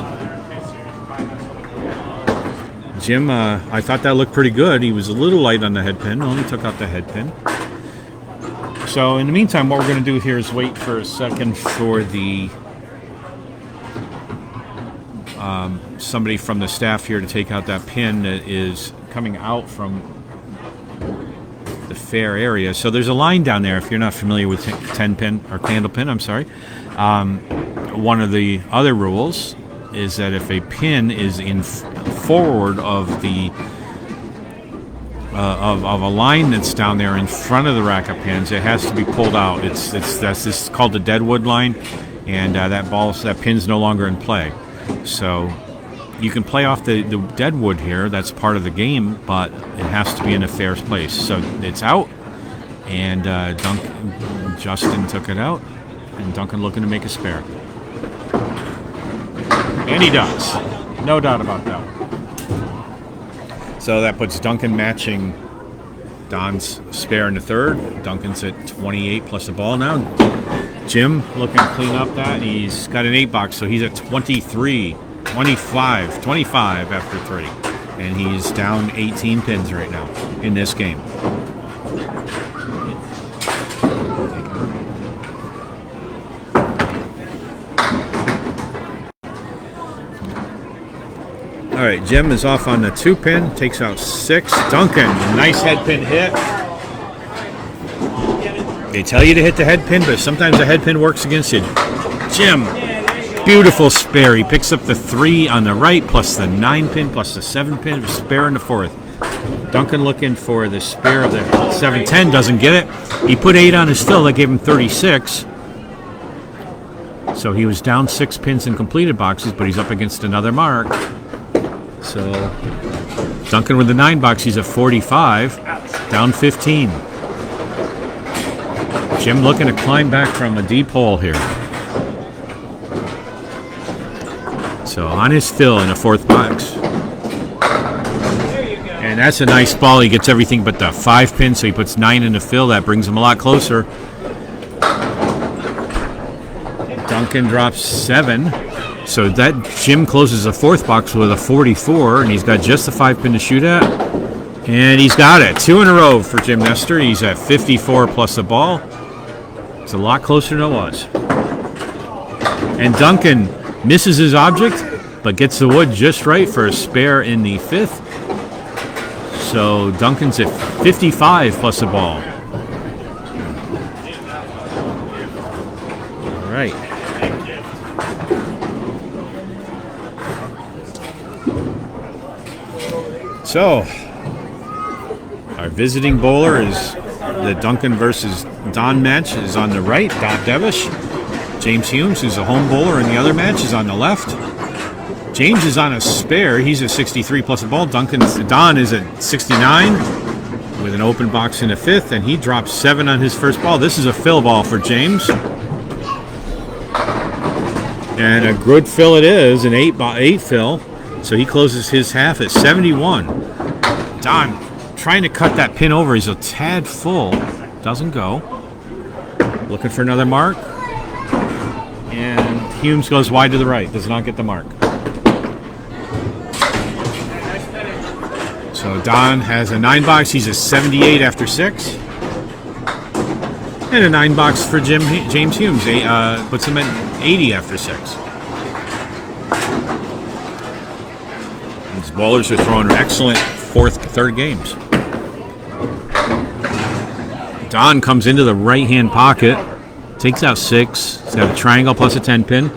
Jim, I thought that looked pretty good. He was a little light on the head pin. Only took out the head pin. So in the meantime, what we're going to do here is wait for a second for the somebody from the staff here to take out that pin that is coming out from the fair area. So there's a line down there if you're not familiar with 10 pin or Candlepin, I'm sorry. One of the other rules is that if a pin is in forward of the of a line that's down there in front of the rack of pins, it has to be pulled out. It's called the deadwood line, and that pin's no longer in play. So you can play off the deadwood here. That's part of the game, but it has to be in a fair place. So it's out, and Justin took it out, and Duncan looking to make a spare. And he does. No doubt about that. So that puts Duncan matching Don's spare in the third. Duncan's at 28 plus the ball now. Jim looking to clean up that. He's got an 8-box, so he's at 23, 25 after 3. And he's down 18 pins right now in this game. All right, Jim is off on the 2-pin, takes out 6. Duncan, nice head pin hit. They tell you to hit the head pin, but sometimes the head pin works against you. Jim, beautiful spare. He picks up the 3 on the right, plus the 9-pin, plus the 7-pin, spare in the 4th. Duncan looking for the spare of the 7-10, doesn't get it. He put 8 on his fill, that gave him 36. So he was down 6 pins in completed boxes, but he's up against another mark. So Duncan with the 9-box, he's at 45, down 15. Jim looking to climb back from a deep hole here. So on his fill in the 4th box. And that's a nice ball. He gets everything but the 5-pin, so he puts 9 in the fill. That brings him a lot closer. Duncan drops 7. So that Jim closes the 4th box with a 44, and he's got just the 5-pin to shoot at. And he's got it. 2 in a row for Jim Nestor. He's at 54 plus the ball. It's a lot closer than it was. And Duncan misses his object, but gets the wood just right for a spare in the 5th. So Duncan's at 55 plus the ball. All right. So, our visiting bowler is the Duncan versus Don match is on the right, Don Devish. James Humes, who's a home bowler in the other match, is on the left. James is on a spare. He's at 63 plus a ball. Don is at 69 with an open box in the 5th, and he drops 7 on his first ball. This is a fill ball for James. And a good fill it is, an 8 fill. So he closes his half at 71. Don trying to cut that pin over. He's a tad full. Doesn't go. Looking for another mark. And Humes goes wide to the right. Does not get the mark. So Don has a 9-box. He's a 78 after 6. And a 9-box for James Humes. Puts him at 80 after 6. These bowlers are throwing excellent third games. Don comes into the right-hand pocket, takes out 6. He's got a triangle plus a 10-pin.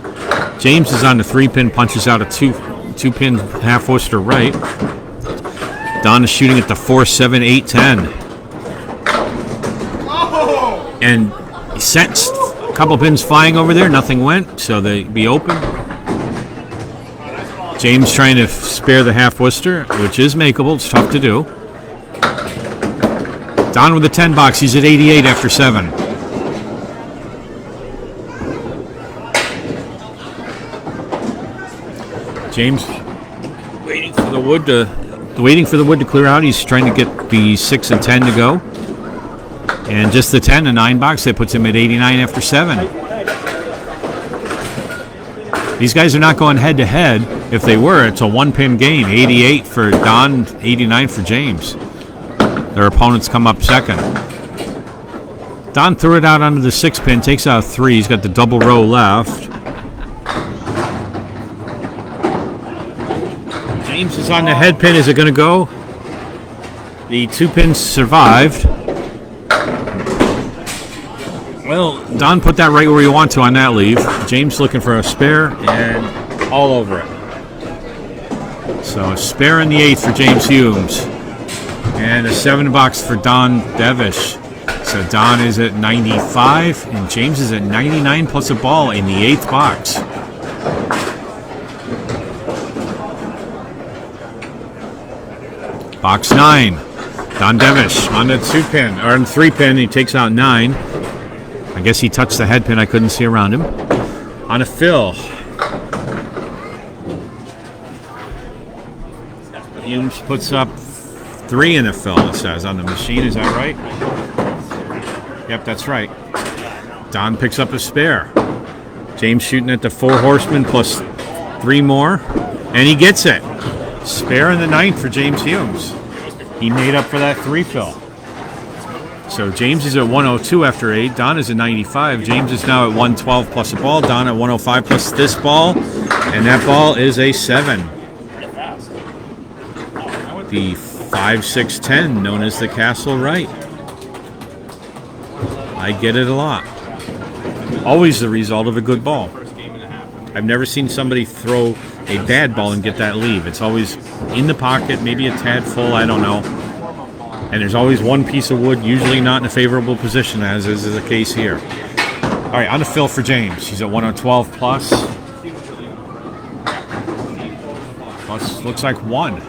James is on the 3-pin, punches out a 2-pin half Worcester right. Don is shooting at the 4, 7, 8, 10. And he sent a couple pins flying over there. Nothing went, so they be open. James trying to spare the half Worcester, which is makeable. It's tough to do. Don with the 10-box. He's at 88 after 7. James waiting for the wood to clear out. He's trying to get the 6 and 10 to go. And just the 10 and 9-box, that puts him at 89 after 7. These guys are not going head-to-head. If they were, it's a 1-pin game. 88 for Don, 89 for James. Their opponents come up second. Don threw it out onto the 6-pin, takes out 3. He's got the double row left. James is on the head pin. Is it going to go? The 2 pins survived. Well, Don put that right where you want to on that leave. James looking for a spare and all over it. So a spare in the 8th for James Humes. And a 7 box for Don Devish. So Don is at 95 and James is at 99 plus a ball in the 8th box. Box 9. Don Devish on the 2 pin, or on 3 pin, he takes out 9. I guess he touched the head pin, I couldn't see around him. On a fill. Humes puts up 3 in a fill, it says on the machine, is that right? Yep, that's right. Don picks up a spare. James shooting at the 4 horsemen plus 3 more, and he gets it. Spare in the 9th for James Humes. He made up for that 3 fill. So James is at 102 after 8. Don is at 95. James is now at 112 plus a ball. Don at 105 plus this ball. And that ball is a 7. The 5-6-10 known as the Castle Right. I get it a lot. Always the result of a good ball. I've never seen somebody throw a bad ball and get that leave. It's always in the pocket, maybe a tad full, I don't know. And there's always one piece of wood, usually not in a favorable position, as is the case here. All right, on the fill for James. He's at 112 plus. Plus, looks like 1.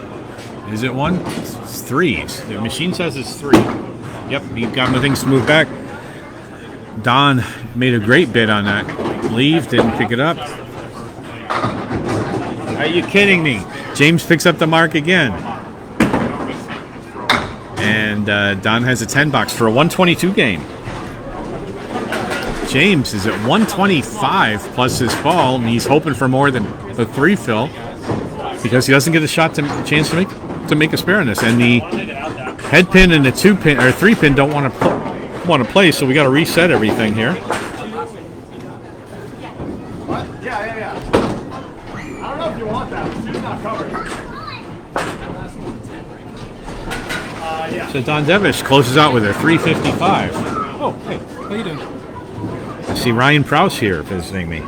Is it 1? It's 3. The machine says it's 3. Yep, he got things to move back. Don made a great bid on that leave, didn't pick it up. Are you kidding me? James picks up the mark again. And Don has a 10 box for a 122 game. James is at 125 plus his ball, and he's hoping for more than the 3 fill because he doesn't get a chance to make a spare on this. And the head pin and the 2 pin or 3 pin don't want to play, so we got to reset everything here. Yeah. I don't know if you want that. It's not covered. So Don Devish closes out with a 355. Oh, hey, how you doing? I see Ryan Prowse here visiting me.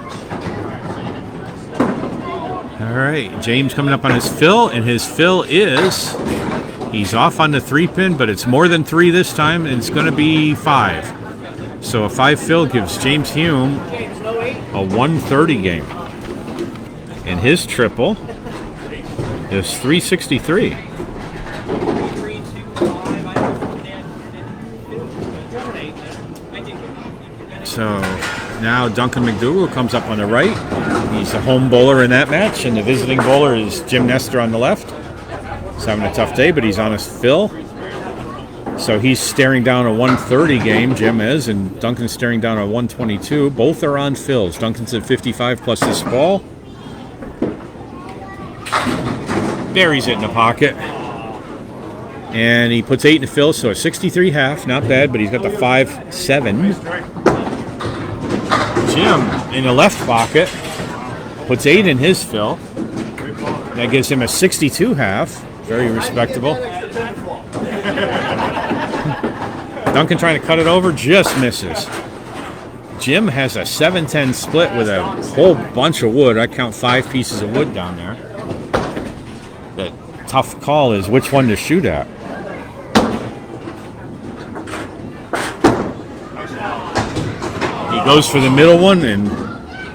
All right, James coming up on his fill, and his fill is, he's off on the 3 pin, but it's more than 3 this time, and it's going to be 5. So a 5 fill gives James Hume a 130 game. And his triple is 363. So now Duncan MacDougall comes up on the right. He's a home bowler in that match, and the visiting bowler is Jim Nestor on the left. He's having a tough day, but he's on his fill. So he's staring down a 130 game, Jim is, and Duncan's staring down a 122. Both are on fills. Duncan's at 55 plus this ball. Buries it in the pocket. And he puts 8 in the fill, so a 63 half. Not bad, but he's got the 5-7. Jim in the left pocket puts 8 in his fill. That gives him a 62 half. Very respectable. Duncan trying to cut it over, just misses. Jim has a 7-10 split with a whole bunch of wood. I count 5 pieces of wood down there. The tough call is which one to shoot at. He goes for the middle one, and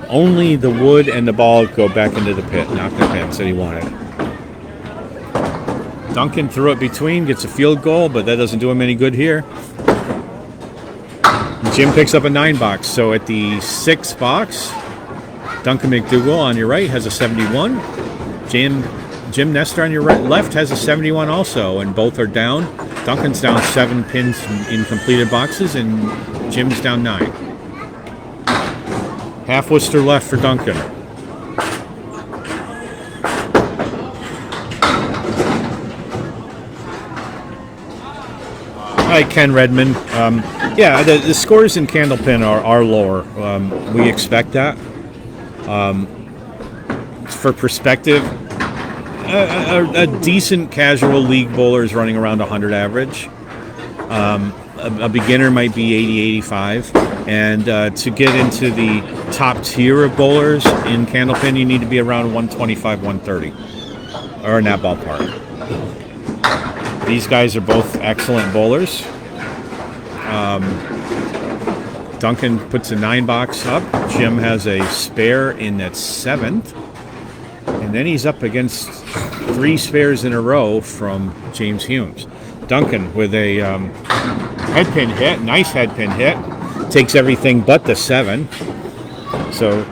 only the wood and the ball go back into the pit, not the pins that he wanted. Duncan threw it between, gets a field goal, but that doesn't do him any good here. Jim picks up a 9 box, so at the 6 box, Duncan MacDougall on your right has a 71. Jim Nestor on your left has a 71 also, and both are down. Duncan's down 7 pins in completed boxes, and Jim's down 9. Half Worcester left for Duncan. Hi, Ken Redmond. Yeah, the scores in Candlepin are lower. We expect that. For perspective, a decent casual league bowler is running around 100 average. A beginner might be 80, 85. And to get into the top tier of bowlers in Candlepin, you need to be around 125, 130. Or in that ballpark. These guys are both excellent bowlers. Duncan puts a 9-box up. Jim has a spare in that 7th. And then he's up against 3 spares in a row from James Humes. Duncan with a head pin hit, nice head pin hit. Takes everything but the 7. So,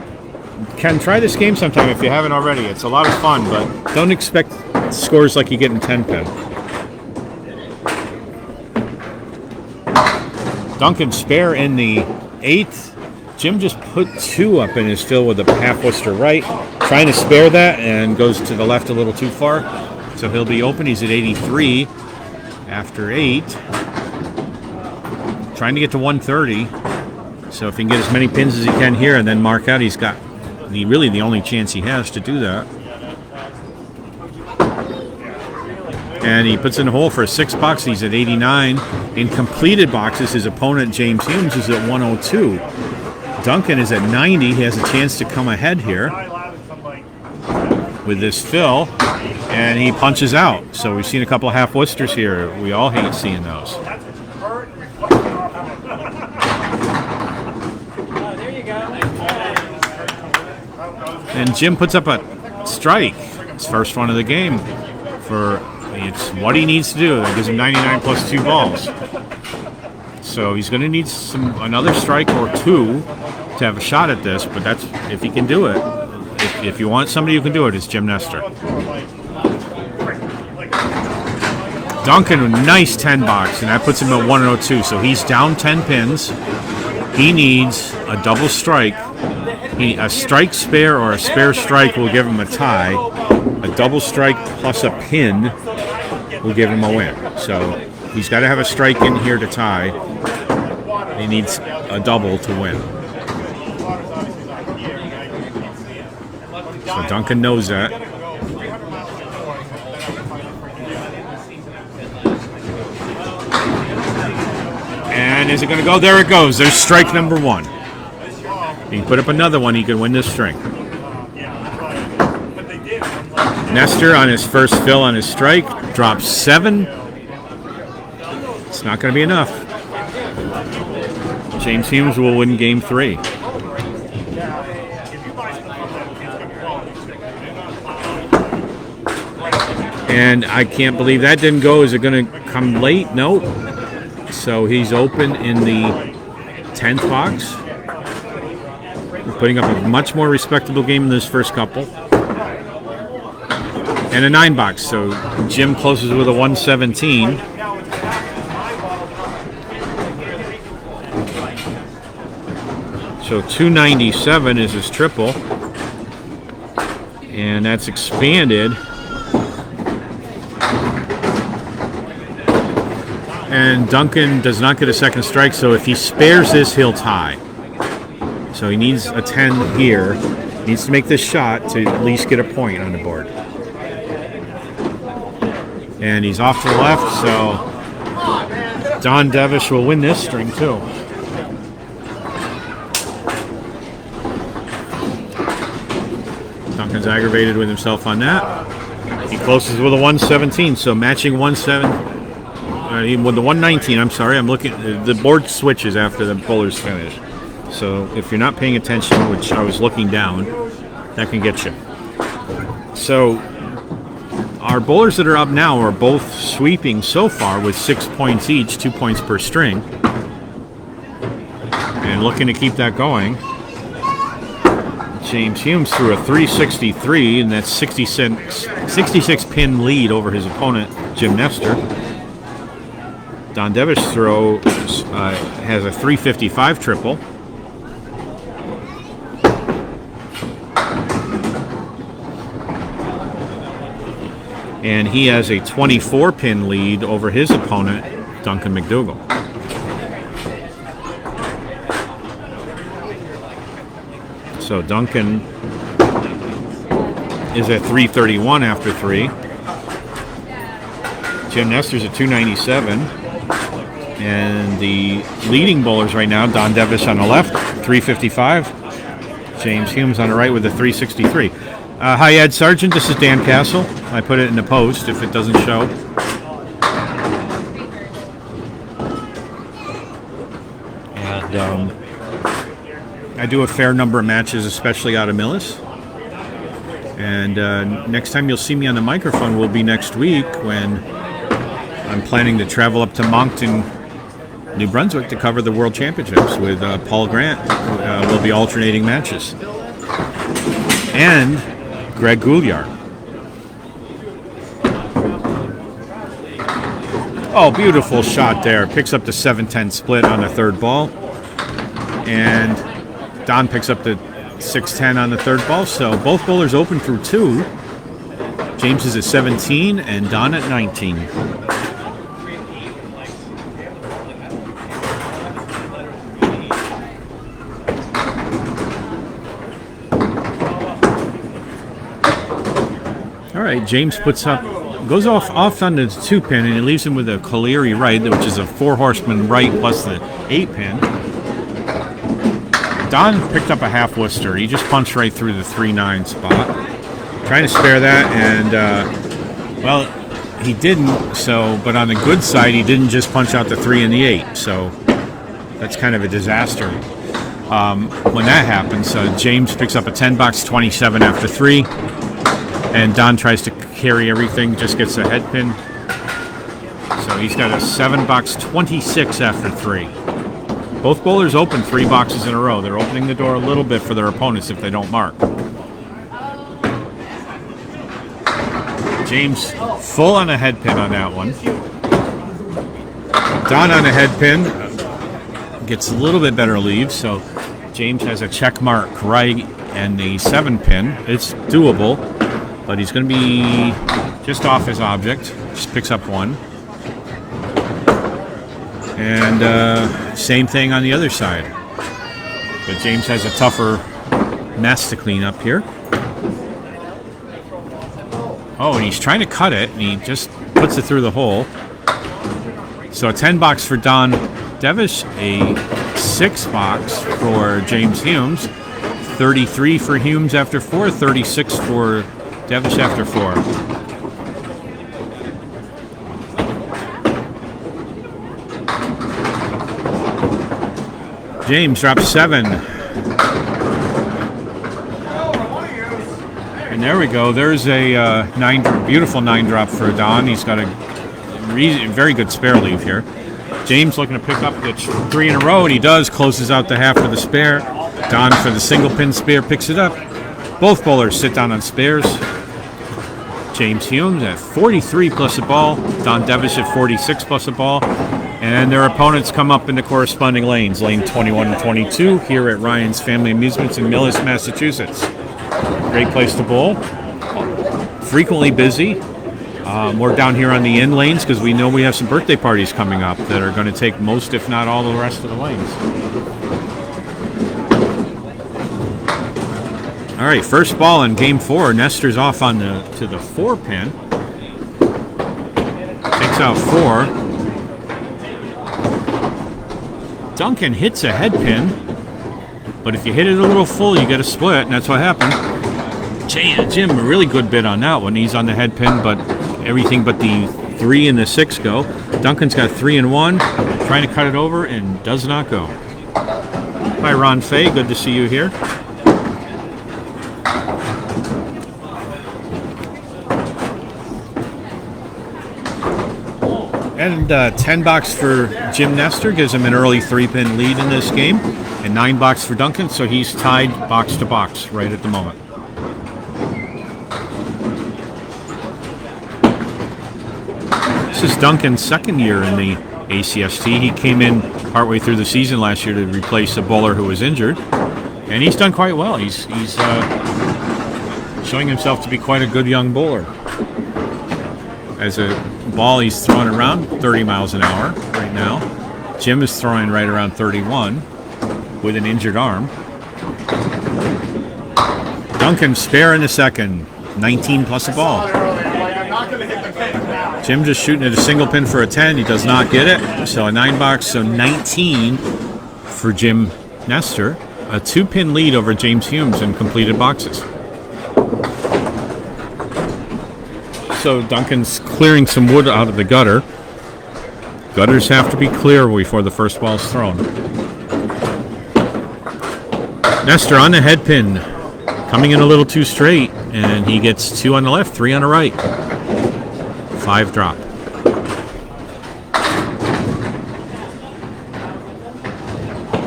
Ken, try this game sometime if you haven't already. It's a lot of fun, but don't expect scores like you get in 10-pin. Duncan spare in the 8th. Jim just put 2 up in his fill with a half Worcester right. Trying to spare that and goes to the left a little too far. So he'll be open. He's at 83 after 8. Trying to get to 130. So if he can get as many pins as he can here and then mark out, he's got really the only chance he has to do that. And he puts in a hole for a 6-box. He's at 89. In completed boxes, his opponent, James Humes, is at 102. Duncan is at 90. He has a chance to come ahead here with this fill. And he punches out. So we've seen a couple of half Worcesters here. We all hate seeing those. And Jim puts up a strike. His first one of the game. It's what he needs to do. That gives him 99 plus 2 balls. So he's going to need another strike or 2 to have a shot at this. But that's if he can do it. If you want somebody who can do it, it's Jim Nestor. Duncan with a nice 10-box, and that puts him at 102. So he's down 10 pins. He needs a double strike. A strike spare or a spare strike will give him a tie. A double strike plus a pin will give him a win. So he's got to have a strike in here to tie. He needs a double to win. So Duncan knows that. And is it going to go? There it goes. There's strike number 1. He can put up another one. He can win this string. Nestor on his first fill on his strike drops 7. It's not going to be enough. James Humes will win game 3. And I can't believe that didn't go. Is it going to come late? Nope. So he's open in the 10th box. Putting up a much more respectable game than this first couple. And a 9-box. So Jim closes with a 117. So 297 is his triple. And that's expanded. And Duncan does not get a second strike, so if he spares this, he'll tie. So he needs a 10 here. He needs to make this shot to at least get a point on the board. And he's off to the left, so Devish will win this string too. Duncan's aggravated with himself on that. He closes with a 117, so matching 117. With the 119, I'm sorry, I'm looking. The board switches after the bowlers finish. So if you're not paying attention, which I was looking down, that can get you. So our bowlers that are up now are both sweeping so far with 6 points each, 2 points per string. And looking to keep that going. James Humes threw a 363, and that's 66 pin lead over his opponent, Jim Nestor. Devish throw has a 355 triple. And he has a 24 pin lead over his opponent, Duncan MacDougall. So Duncan is at 331 after 3. Jim Nestor's at 297. And the leading bowlers right now, Don Devish on the left, 355. James Humes on the right with a 363. Hi, Ed Sargent. This is Dan Castle. I put it in the post if it doesn't show. And I do a fair number of matches, especially out of Millis. And next time you'll see me on the microphone will be next week when I'm planning to travel up to Moncton, New Brunswick to cover the World Championships with Paul Grant. We'll be alternating matches. And Greg Gouliard. Oh, beautiful shot there. Picks up the 7-10 split on the third ball. And Don picks up the 6-10 on the third ball. So both bowlers open through 2. James is at 17 and Don at 19. All right, James goes off on the 2-pin, and it leaves him with a Coleary right, which is a 4-horseman right plus the 8-pin. Don picked up a half Worcester. He just punched right through the 3-9 spot. Trying to spare that, and, well, he didn't, so, but on the good side, he didn't just punch out the 3 and the 8, so that's kind of a disaster. When that happens, James picks up a 10-box 27 after 3. And Don tries to carry everything, just gets a head pin. So he's got a 7-box 26 after 3. Both bowlers open 3 boxes in a row. They're opening the door a little bit for their opponents if they don't mark. James full on a head pin on that one. Don on a head pin gets a little bit better leave, so James has a check mark right and the 7-pin. It's doable. But he's going to be just off his object. Just picks up 1. And same thing on the other side. But James has a tougher mess to clean up here. Oh, and he's trying to cut it, and he just puts it through the hole. So a 10-box for Don Devish, a 6-box for James Humes, 33 for Humes after 4, 36 for Devish after 4. James drops 7. And there we go. There's a beautiful 9-drop for Don. He's got a very good spare leave here. James looking to pick up the 3 in a row, and he does. Closes out the half for the spare. Don for the single pin spare picks it up. Both bowlers sit down on spares. James Humes at 43 plus a ball. Don Devish at 46 plus a ball. And their opponents come up into corresponding lanes, lane 21 and 22, here at Ryan's Family Amusements in Millis, Massachusetts. Great place to bowl. Frequently busy. We're down here on the in lanes because we know we have some birthday parties coming up that are going to take most, if not all, the rest of the lanes. All right, first ball in game 4. Nestor's off on to the 4-pin. Takes out 4. Duncan hits a head pin, but if you hit it a little full, you get a split, and that's what happened. Jim, a really good bit on that one. He's on the head pin, but everything but the 3 and the 6 go. Duncan's got 3 and 1, trying to cut it over, and does not go. Hi, Ron Fay. Good to see you here. And 10-box for Jim Nestor gives him an early 3-pin lead in this game, and 9-box for Duncan, so he's tied box to box right at the moment. This is Duncan's second year in the ACST. He came in partway through the season last year to replace a bowler who was injured, and he's done quite well. He's showing himself to be quite a good young bowler. As a ball he's throwing around 30 miles an hour right now. Jim is throwing right around 31 with an injured arm. Duncan spare in the second. 19 plus a ball. I'm not going to hit the pin now. Jim just shooting at a single pin for a 10. He does not get it. So a 9 box, so 19 for Jim Nestor. A 2-pin lead over James Humes in completed boxes. So Duncan's clearing some wood out of the gutter. Gutters have to be clear before the first ball is thrown. Nestor on the head pin, coming in a little too straight, and he gets 2 on the left, 3 on the right. 5 drop.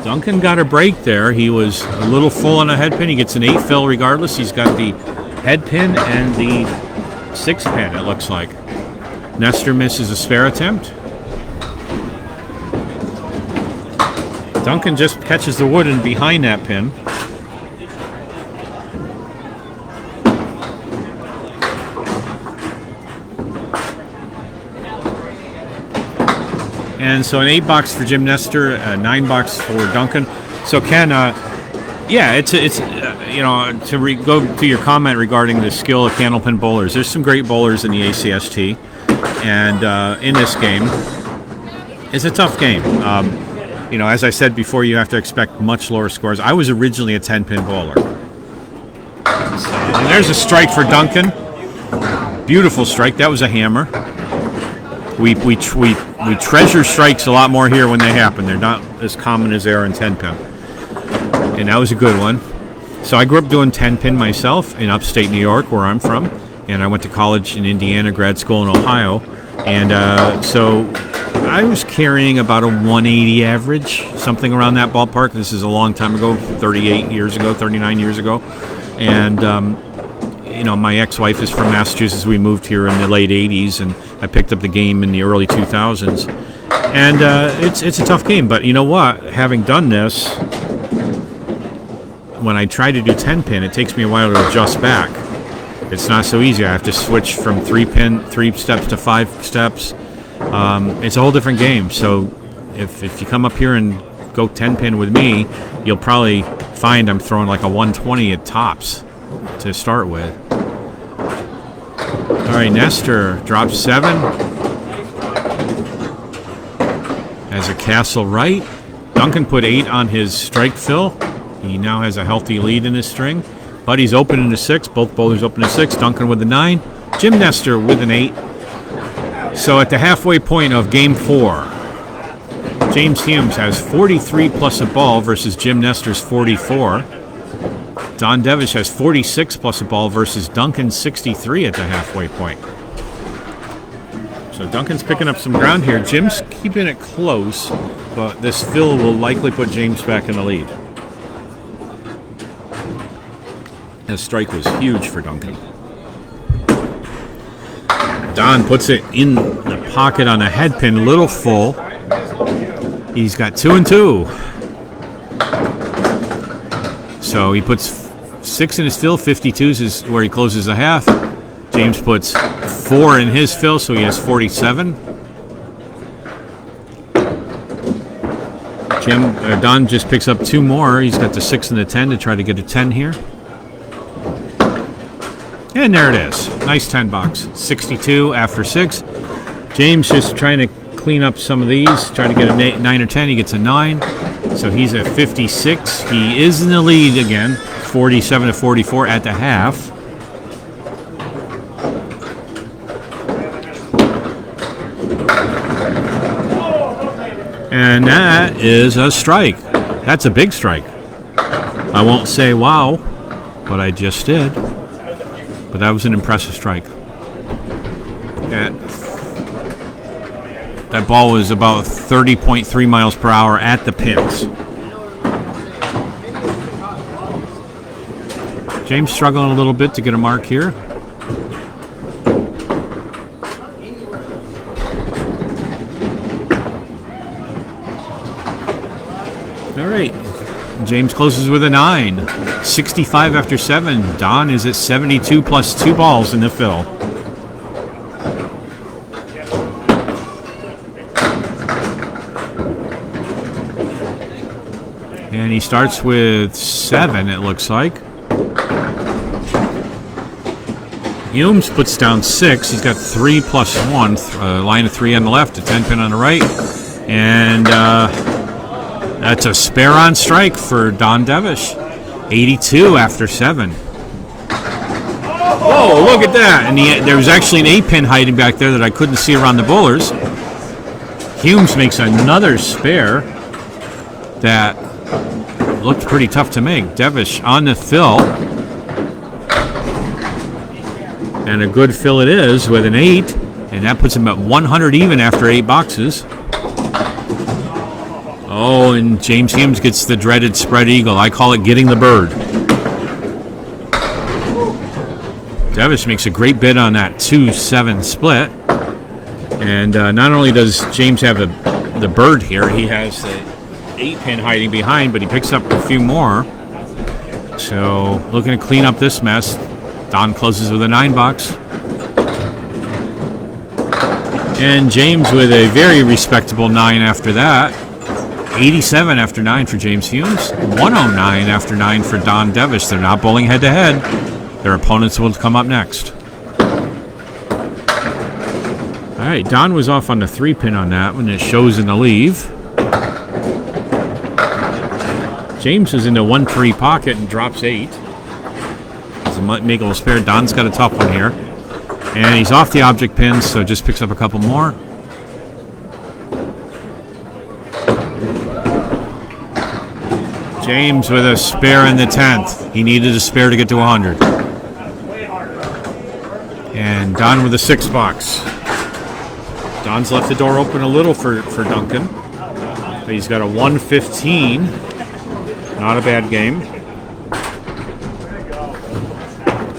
Duncan got a break there. He was a little full on a head pin. He gets an 8 fill regardless. He's got the head pin and the 6 pin, it looks like. Nestor misses a spare attempt. Duncan just catches the wood and behind that pin. And so an 8 box for Jim Nestor, a 9 box for Duncan. So Ken, yeah, it's you know, to go to your comment regarding the skill of Candlepin bowlers. There's some great bowlers in the ACST, and in this game, it's a tough game. You know, as I said before, you have to expect much lower scores. I was originally a 10-pin bowler. And there's a strike for Duncan. Beautiful strike. That was a hammer. We treasure strikes a lot more here when they happen. They're not as common as they are in 10-pin. And that was a good one. So I grew up doing 10-pin myself in upstate New York, where I'm from. And I went to college in Indiana, grad school in Ohio. And so I was carrying about a 180 average, something around that ballpark. This is a long time ago, 38 years ago, 39 years ago. And, you know, my ex-wife is from Massachusetts. We moved here in the late 80s, and I picked up the game in the early 2000s. And it's a tough game. But you know what? Having done this, when I try to do 10-pin, it takes me a while to adjust back. It's not so easy. I have to switch from 3 steps to 5 steps. It's a whole different game. So if you come up here and go 10-pin with me, you'll probably find I'm throwing like a 120 at tops to start with. All right, Nestor drops 7. Has a castle right. Duncan put 8 on his strike fill. He now has a healthy lead in his string. Buddy's open in the 6. Both bowlers open in 6. Duncan with a 9. Jim Nestor with an 8. So at the halfway point of Game 4, James Humes has 43 plus a ball versus Jim Nestor's 44. Don Devish has 46 plus a ball versus Duncan's 63 at the halfway point. So Duncan's picking up some ground here. Jim's keeping it close, but this fill will likely put James back in the lead. That strike was huge for Duncan. Don puts it in the pocket on a head pin, a little full. He's got 2 and 2. So he puts 6 in his fill, 52s is where he closes the half. James puts 4 in his fill, so he has 47. Don just picks up 2 more. He's got the 6 and the 10 to try to get a 10 here. And there it is. Nice 10 box. 62 after 6. James just trying to clean up some of these, trying to get a 9 or 10. He gets a 9. So he's at 56. He is in the lead again, 47 to 44 at the half. And that is a strike. That's a big strike. I won't say wow, but I just did. But that was an impressive strike. That ball was about 30.3 miles per hour at the pins. James struggling a little bit to get a mark here. All right. James closes with a 9. 65 after 7. Don is at 72 plus 2 balls in the fill. And he starts with 7, it looks like. Humes puts down 6. He's got 3 plus 1, line of 3 on the left, a 10 pin on the right. And that's a spare on strike for Don Devish. 82 after 7. Whoa, look at that. And there was actually an 8 pin hiding back there that I couldn't see around the bowlers. Humes makes another spare that looked pretty tough to make. Devish on the fill. And a good fill it is with an 8. And that puts him at 100 even after 8 boxes. Oh, and James Humes gets the dreaded spread eagle. I call it getting the bird. Devish makes a great bid on that 2-7 split. And not only does James have the bird here, he has the 8 pin hiding behind, but he picks up a few more. So looking to clean up this mess. Don closes with a 9 box. And James with a very respectable 9 after that. 87 after 9 for James Humes. 109 after 9 for Don Devish. They're not bowling head to head. Their opponents will come up next. All right, Don was off on the 3 pin on that one. It shows in the leave. James is in the 1-3 pocket and drops 8. It's a MacDougall spare. Don's got a tough one here. And he's off the object pins, so just picks up a couple more. James with a spare in the 10th. He needed a spare to get to 100. And Don with a 6 box. Don's left the door open a little for Duncan. But he's got a 115. Not a bad game.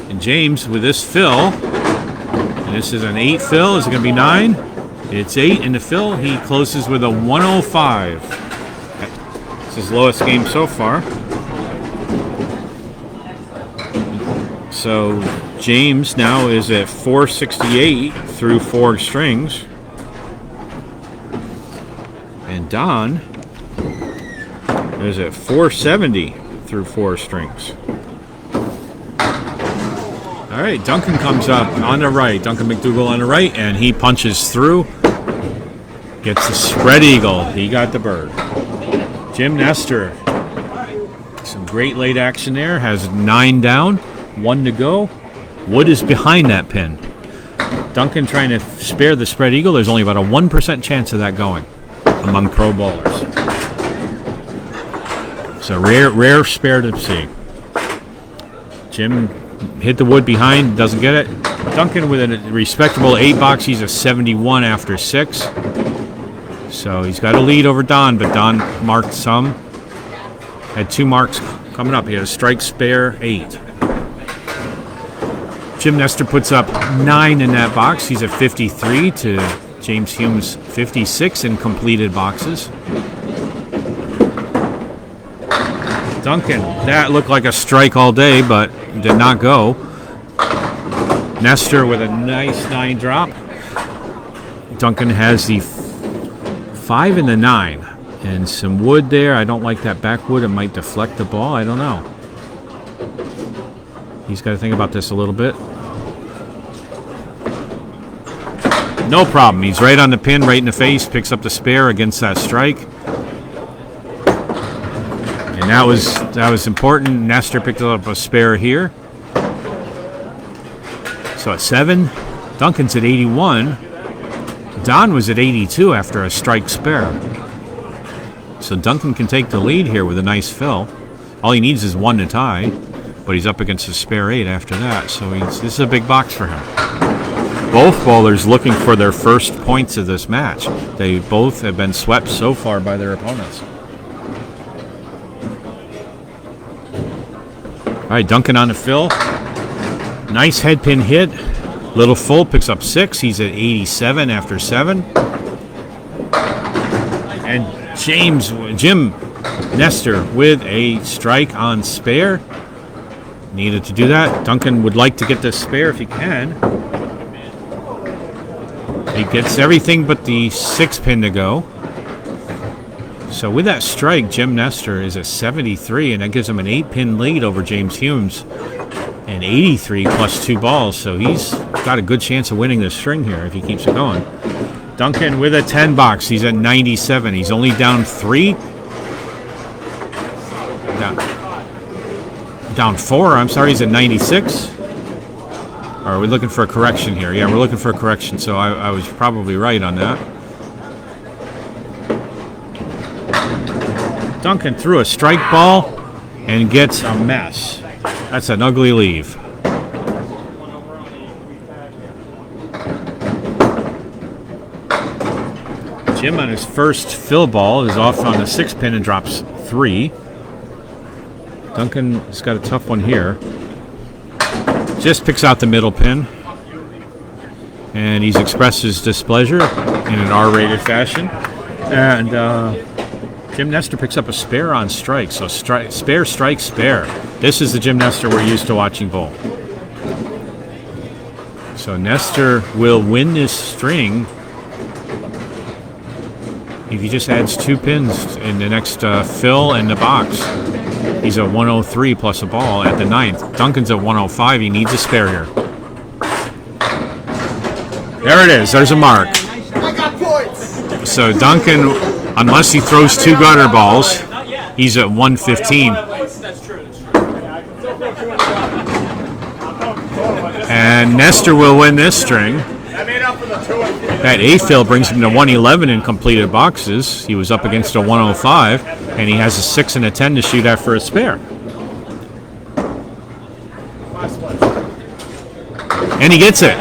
And James with this fill. And this is an 8 fill. Is it going to be 9? It's 8 in the fill. He closes with a 105. It's his lowest game so far. So James now is at 468 through 4 strings. And Don is at 470 through 4 strings. All right, Duncan comes up on the right. Duncan MacDougall on the right, and he punches through. Gets the spread eagle. He got the bird. Jim Nestor. Some great late action there. Has 9 down, 1 to go. Wood is behind that pin. Duncan trying to spare the spread eagle. There's only about a 1% chance of that going among pro bowlers. It's a rare spare to see. Jim hit the wood behind, doesn't get it. Duncan with a respectable 8 box. He's a 71 after 6. So he's got a lead over Don, but Don marked some. Had 2 marks coming up. He had a strike spare 8. Jim Nestor puts up 9 in that box. He's at 53 to James Humes 56 in completed boxes. Duncan, that looked like a strike all day, but did not go. Nestor with a nice 9 drop. Duncan has the 5 and the 9. And some wood there. I don't like that backwood. It might deflect the ball. I don't know. He's got to think about this a little bit. No problem. He's right on the pin, right in the face. Picks up the spare against that strike. And that was important. Nestor picked up a spare here. So at 7, Duncan's at 81. Don was at 82 after a strike spare. So Duncan can take the lead here with a nice fill. All he needs is 1 to tie, but he's up against a spare 8 after that. So this is a big box for him. Both bowlers looking for their first points of this match. They both have been swept so far by their opponents. All right, Duncan on the fill. Nice head pin hit. Little full picks up 6. He's at 87 after 7. And Jim Nestor with a strike on spare. Needed to do that. Duncan would like to get this spare if he can. He gets everything but the 6 pin to go. So with that strike, Jim Nestor is at 73, and that gives him an 8 pin lead over James Humes. And 83 plus 2 balls, so he's got a good chance of winning this string here if he keeps it going. Duncan with a 10 box. He's at 97. He's only down 3. Down 4. I'm sorry, he's at 96. Or are we looking for a correction here? Yeah, we're looking for a correction, so I was probably right on that. Duncan threw a strike ball and gets a mess. That's an ugly leave. Jim on his first fill ball is off on the 6 pin and drops 3. Duncan has got a tough one here. Just picks out the middle pin. And he's expressed his displeasure in an R-rated fashion. And Jim Nestor picks up a spare on strike. So spare, strike, spare. This is the Jim Nestor we're used to watching bowl. So Nestor will win this string if he just adds 2 pins in the next fill and the box. He's at 103 plus a ball at the 9th. Duncan's at 105. He needs a spare here. There it is. There's a mark. I got points. So Duncan, unless he throws 2 gutter balls, he's at 115. And Nestor will win this string. That 8th fill brings him to 111 in completed boxes. He was up against a 105, and he has a 6 and a 10 to shoot after a spare. And he gets it.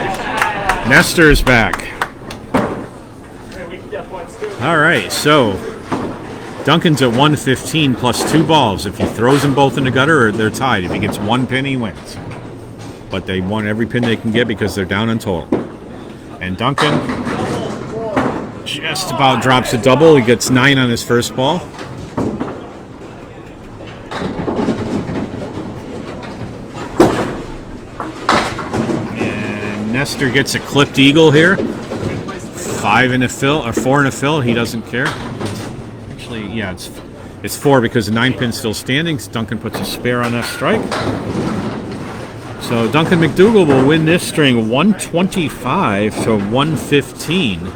Nestor is back. All right, so Duncan's at 115 plus 2 balls. If he throws them both in the gutter, they're tied. If he gets 1 pin, he wins. But they want every pin they can get because they're down in total. And Duncan just about drops a double. He gets 9 on his first ball. And Nestor gets a clipped eagle here. 5 in a fill, or 4 in a fill. He doesn't care. Actually, yeah, it's 4 because the 9 pin's still standing. Duncan puts a spare on that strike. So Duncan MacDougall will win this string 125 to 115.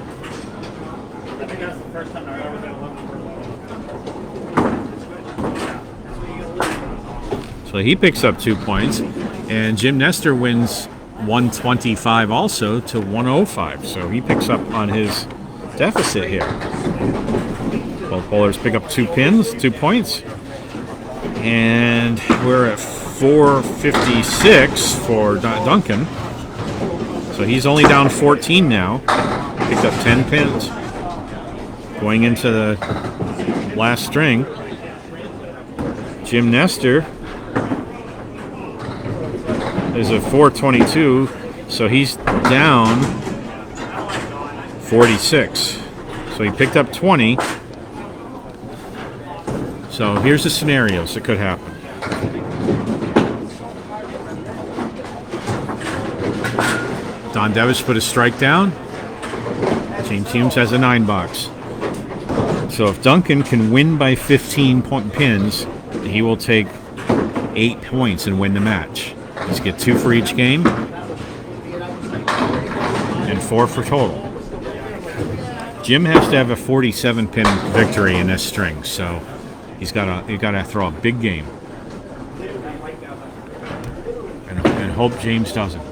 So he picks up 2 points, and Jim Nestor wins 125 also to 105. So he picks up on his deficit here. Both bowlers pick up 2 pins, 2 points, and we're at 456 for Duncan. So he's only down 14 now. Picked up 10 pins. Going into the last string, Jim Nestor is a 422, so he's down 46. So he picked up 20. So here's the scenarios that could happen. Don Devish put a strike down. James Humes has a 9 box. So if Duncan can win by 15 pins, he will take 8 points and win the match. He's get 2 for each game and 4 for total. Jim has to have a 47 pin victory in this string, so he's got to throw a big game, and hope James doesn't.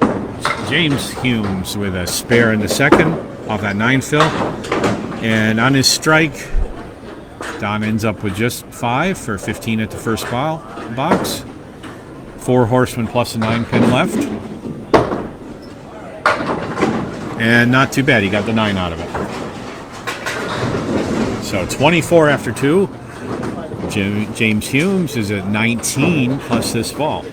James Humes with a spare in the second off that 9 fill, and on his strike, Don ends up with just 5 for 15 at the first box. 4 horsemen plus a 9 pin left, and not too bad. He got the 9 out of it. So 24 after 2. James Humes is at 19 plus this ball.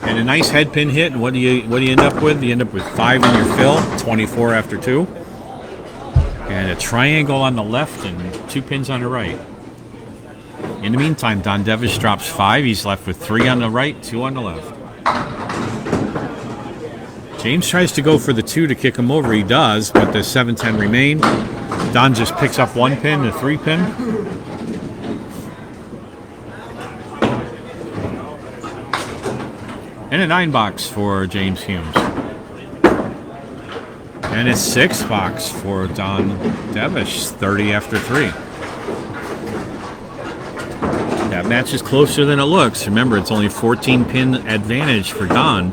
And a nice head pin hit. And what do you end up with? You end up with 5 in your fill. 24 after 2. And a triangle on the left and 2 pins on the right. In the meantime, Don Devish drops 5. He's left with 3 on the right, 2 on the left. James tries to go for the 2 to kick him over. He does, but the 7-10 remain. Don just picks up 1 pin, the 3 pin. And a 9 box for James Humes. And a 6 box for Don Devish, 30 after 3. That match is closer than it looks. Remember, it's only 14-pin advantage for Don.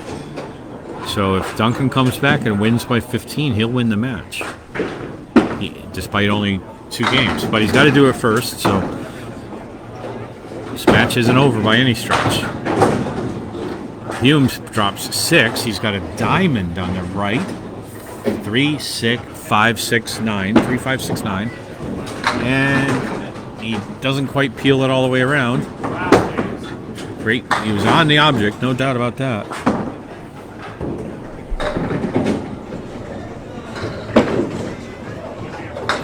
So if Duncan comes back and wins by 15, he'll win the match. Despite only 2 games. But he's got to do it first, so this match isn't over by any stretch. Humes drops 6. He's got a diamond on the right. 3, 6, 5, 6, 9. 3, 5, 6, 9. And he doesn't quite peel it all the way around. Great. He was on the object, no doubt about that.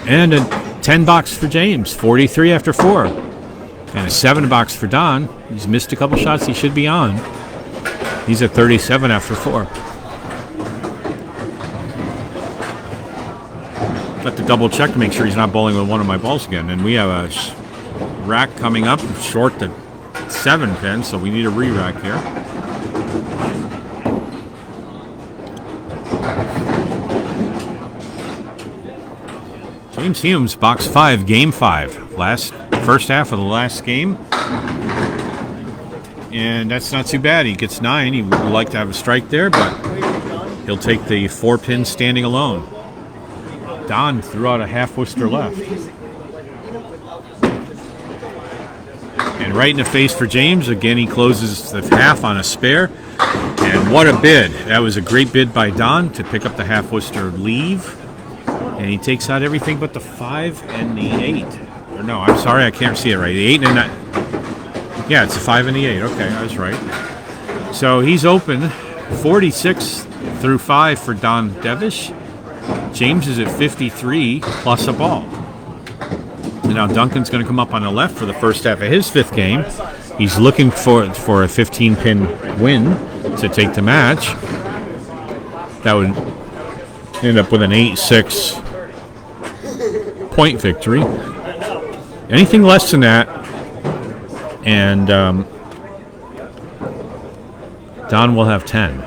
And a 10 box for James, 43 after 4. And a 7 box for Don. He's missed a couple shots he should be on. He's at 37 after 4. Got to double check to make sure he's not bowling with one of my balls again. And we have a rack coming up, short the 7 pin, so we need a re-rack here. James Humes, box 5, game 5. First half of the last game. And that's not too bad. He gets 9. He would like to have a strike there, but he'll take the 4 pin standing alone. Don threw out a half Worcester left. And right in the face for James. Again, he closes the half on a spare. And what a bid. That was a great bid by Don to pick up the half Worcester leave. And he takes out everything but the 5 and the 8. Or no, I'm sorry, I can't see it right. The 8 and 9. Yeah, it's the 5 and the 8. Okay, I was right. So he's open 46 through 5 for Don Devish. James is at 53 plus a ball. And now Duncan's going to come up on the left for the first half of his 5th game. He's looking for a 15-pin win to take the match. That would end up with an 8-6 point victory. Anything less than that, and Don will have 10.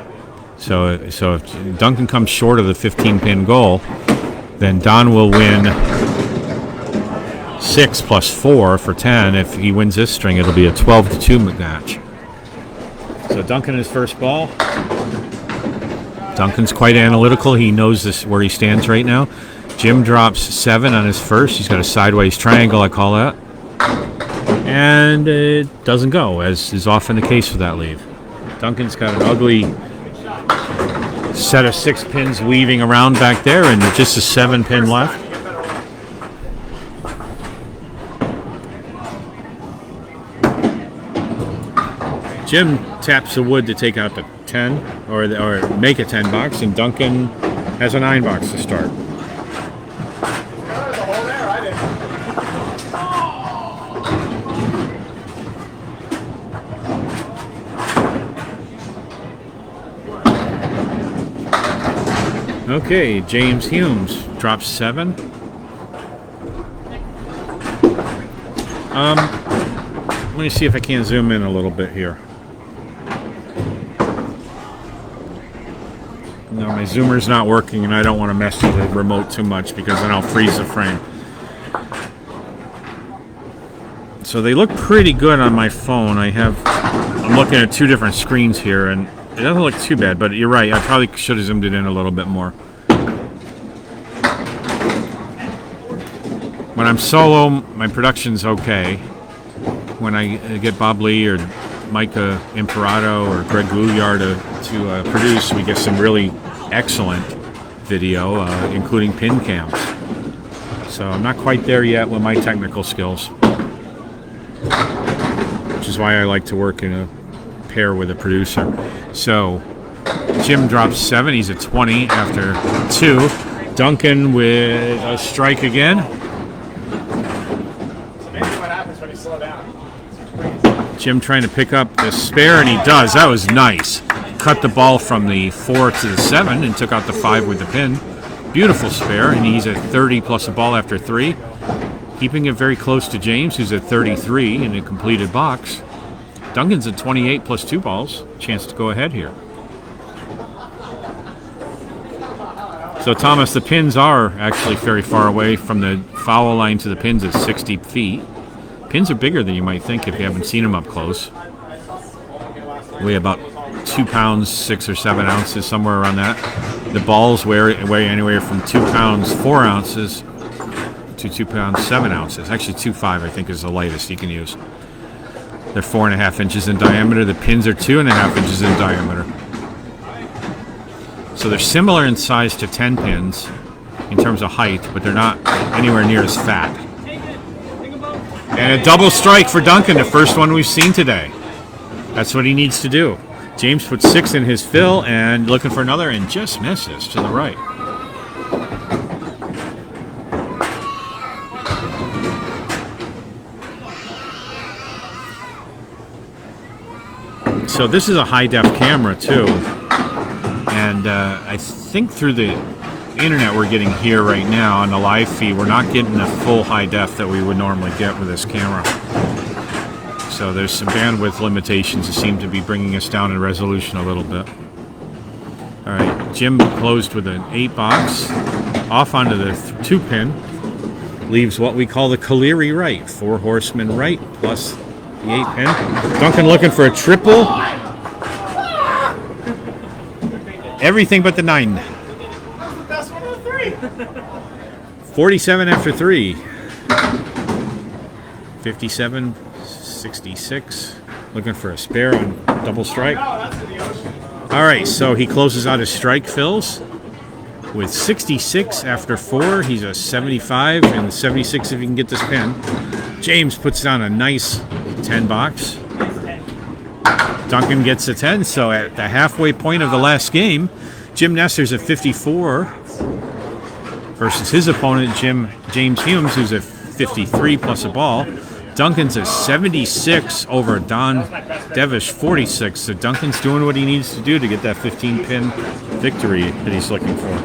So if Duncan comes short of the 15-pin goal, then Don will win 6 plus 4 for 10. If he wins this string, it'll be a 12-2 match. So Duncan his first ball. Duncan's quite analytical. He knows this where he stands right now. Jim drops 7 on his first. He's got a sideways triangle, I call that. And it doesn't go, as is often the case with that leave. Duncan's got an ugly set of 6 pins weaving around back there, and just a 7-pin left. Jim taps the wood to take out the 10, or make a 10 box, and Duncan has a 9 box to start. Okay, James Humes drops 7. Let me see if I can zoom in a little bit here. No, my zoomer's not working, and I don't want to mess with the remote too much because then I'll freeze the frame. So they look pretty good on my phone. I'm looking at 2 different screens here, and it doesn't look too bad, but you're right. I probably should have zoomed it in a little bit more. When I'm solo, my production's okay. When I get Bob Lee or Micah Imperato or Greg Gouillard to produce, we get some really excellent video, including pin cams. So I'm not quite there yet with my technical skills, which is why I like to work in a pair with a producer. So Jim drops 7. He's at 20 after 2. Duncan with a strike again. Jim trying to pick up the spare, and he does. That was nice. Cut the ball from the 4 to the 7 and took out the 5 with the pin. Beautiful spare, and he's at 30 plus a ball after 3. Keeping it very close to James, who's at 33 in a completed box. Duncan's at 28 plus 2 balls. Chance to go ahead here. So, Thomas, the pins are actually very far away from the foul line to the pins at 60 feet. Pins are bigger than you might think if you haven't seen them up close. Weigh about 2 pounds, 6 or 7 ounces, somewhere around that. The balls weigh anywhere from 2 pounds, 4 ounces to 2 pounds, 7 ounces. Actually, 2.5 I think is the lightest you can use. They're 4.5 inches in diameter. The pins are 2.5 inches in diameter. So they're similar in size to 10 pins in terms of height, but they're not anywhere near as fat. And a double strike for Duncan, the first one we've seen today. That's what he needs to do. James puts 6 in his fill and looking for another and just misses to the right. So this is a high-def camera too, and I think through the internet we're getting here right now on the live feed, we're not getting the full high-def that we would normally get with this camera. So there's some bandwidth limitations that seem to be bringing us down in resolution a little bit. All right, Jim closed with an 8 box, off onto the 2-pin, leaves what we call the Caleri right, 4 horsemen right plus the 8-pin. Duncan looking for a triple. Everything but the 9. That's one of the 3. 47 after 3. 57, 66. Looking for a spare on double strike. All right, so he closes out his strike fills with 66 after 4. He's a 75 and 76 if he can get this pin. James puts down a nice 10 box. Duncan gets a 10, so at the halfway point of the last game, Jim Nestor's at 54 versus his opponent, James Humes, who's at 53 plus a ball. Duncan's at 76 over Devish, 46. So Duncan's doing what he needs to do to get that 15-pin victory that he's looking for.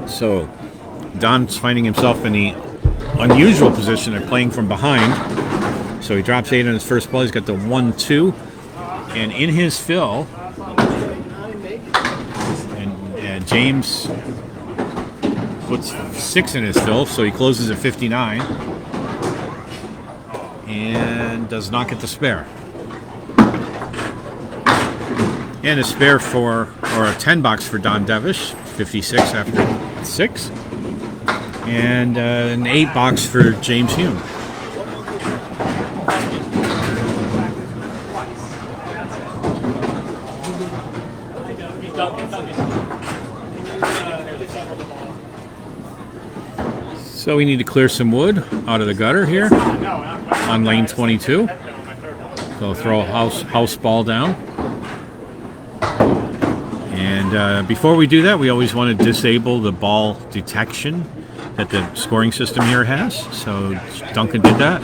So Don's finding himself in the unusual position of playing from behind. So he drops 8 on his first ball. He's got the 1-2. And in his fill, and James puts 6 in his fill, so he closes at 59 and does not get the spare. And a spare or a 10 box for Don Devish, 56 after 6. And an 8 box for James Hume. So we need to clear some wood out of the gutter here on lane 22. So throw a house ball down. And before we do that, we always want to disable the ball detection that the scoring system here has. So Duncan did that.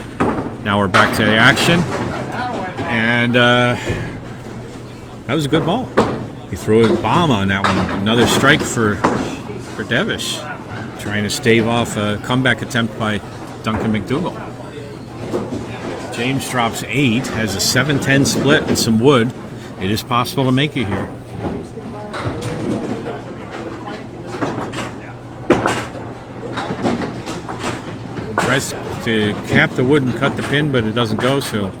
Now we're back to the action. And that was a good ball. He threw a bomb on that one. Another strike for Devish, trying to stave off a comeback attempt by Duncan MacDougall. James drops 8, has a 7-10 split and some wood. It is possible to make it here. Tries to cap the wood and cut the pin, but it doesn't go, so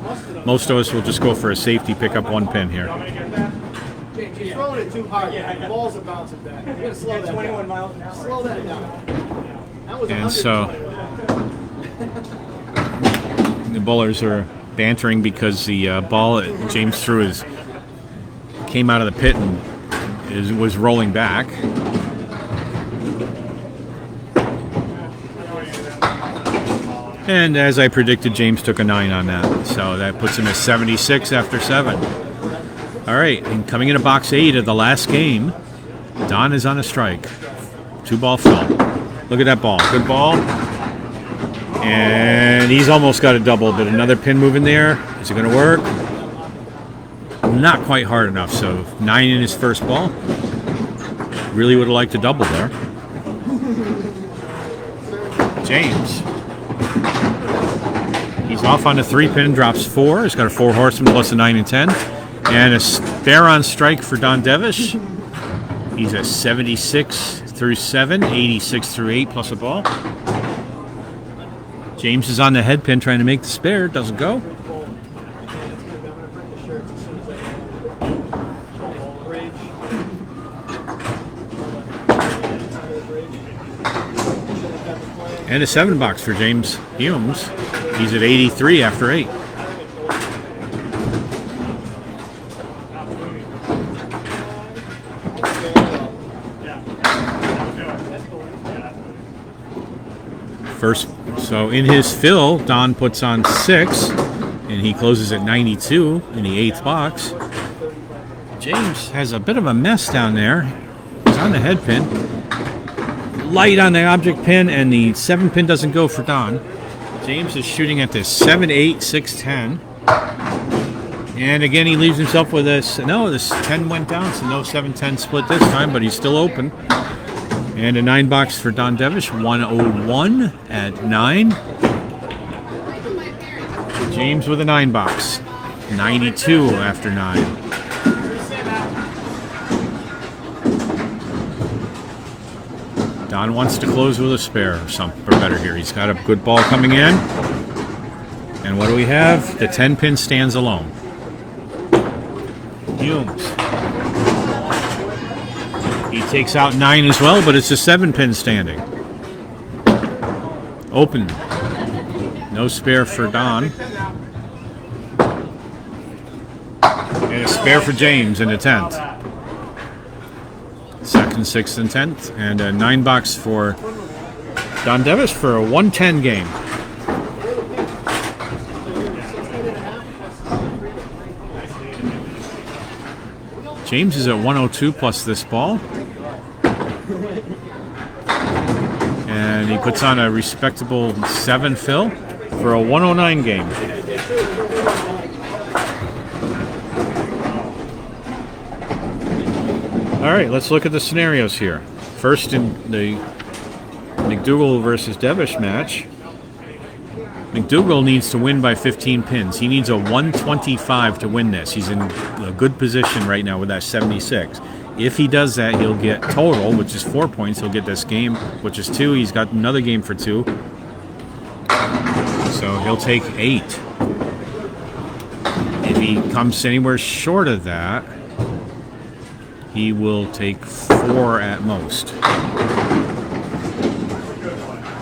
most of us will just go for a safety, pick up 1 pin here. James, you're throwing it too hard. The balls are bouncing back. You're going to slow that 21 miles an hour. Slow that down. That was and so the bowlers are bantering because the ball that James threw came out of the pit and was rolling back. And as I predicted, James took a 9 on that. So that puts him at 76 after 7. All right, and coming into box 8 of the last game, Don is on a strike. 2-ball fill. Look at that ball. Good ball. And he's almost got a double, but another pin move in there. Is it going to work? not quite hard enough. So 9 in his first ball. Really would have liked to double there. James. He's off on the 3-pin, drops 4. He's got a 4 horseman plus a 9 and 10. And a spare on strike for Don Devish. He's a 76 through 7, 86 through 8 plus a ball. James is on the head pin trying to make the spare. Doesn't go. And a 7 box for James Humes. He's at 83 after 8. First, so in his fill, Don puts on 6, and he closes at 92 in the 8th box. James has a bit of a mess down there. He's on the head pin. Light on the object pin, and the 7 pin doesn't go for Don. James is shooting at this 7, 8, 6, 10. And again, he leaves himself with this. No, this 10 went down, so no 7, 10 split this time, but he's still open. And a 9 box for Don Devish, 101 at 9. James with a 9 box, 92 after 9. Don wants to close with a spare or better here. He's got a good ball coming in. And what do we have? The 10 pin stands alone. Humes. He takes out 9 as well, but it's a 7 pin standing. Open. No spare for Don. And a spare for James in the 10th. 2nd, 6th, and 10th. And a 9 box for Don Devish for a 110 game. James is at 102 plus this ball. And he puts on a respectable 7 fill for a 109 game. All right, let's look at the scenarios here. First, in the MacDougall versus Devish match, MacDougall needs to win by 15 pins. He needs a 125 to win this. He's in a good position right now with that 76. If he does that, he'll get total, which is 4 points. He'll get this game, which is 2. He's got another game for 2. So he'll take 8. If he comes anywhere short of that, he will take 4 at most.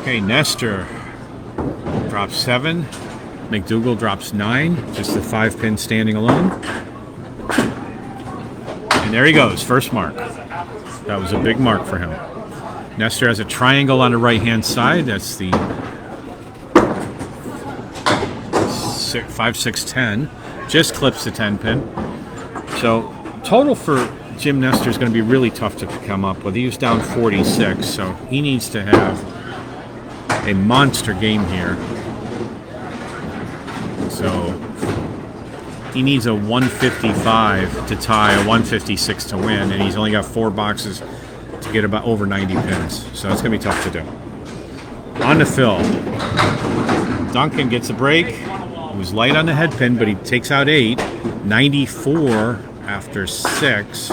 Okay, Nestor drops 7. MacDougall drops 9. Just the 5 pin standing alone. And there he goes, first mark. That was a big mark for him. Nestor has a triangle on the right-hand side. That's the 5, 6, 10. Just clips the 10 pin. So total for Jim Nestor is going to be really tough to come up with. He was down 46, so he needs to have a monster game here. So he needs a 155 to tie, a 156 to win, and he's only got 4 boxes to get about over 90 pins. So that's going to be tough to do. On the fill. Duncan gets a break. He was light on the head pin, but he takes out 8. 94 after 6.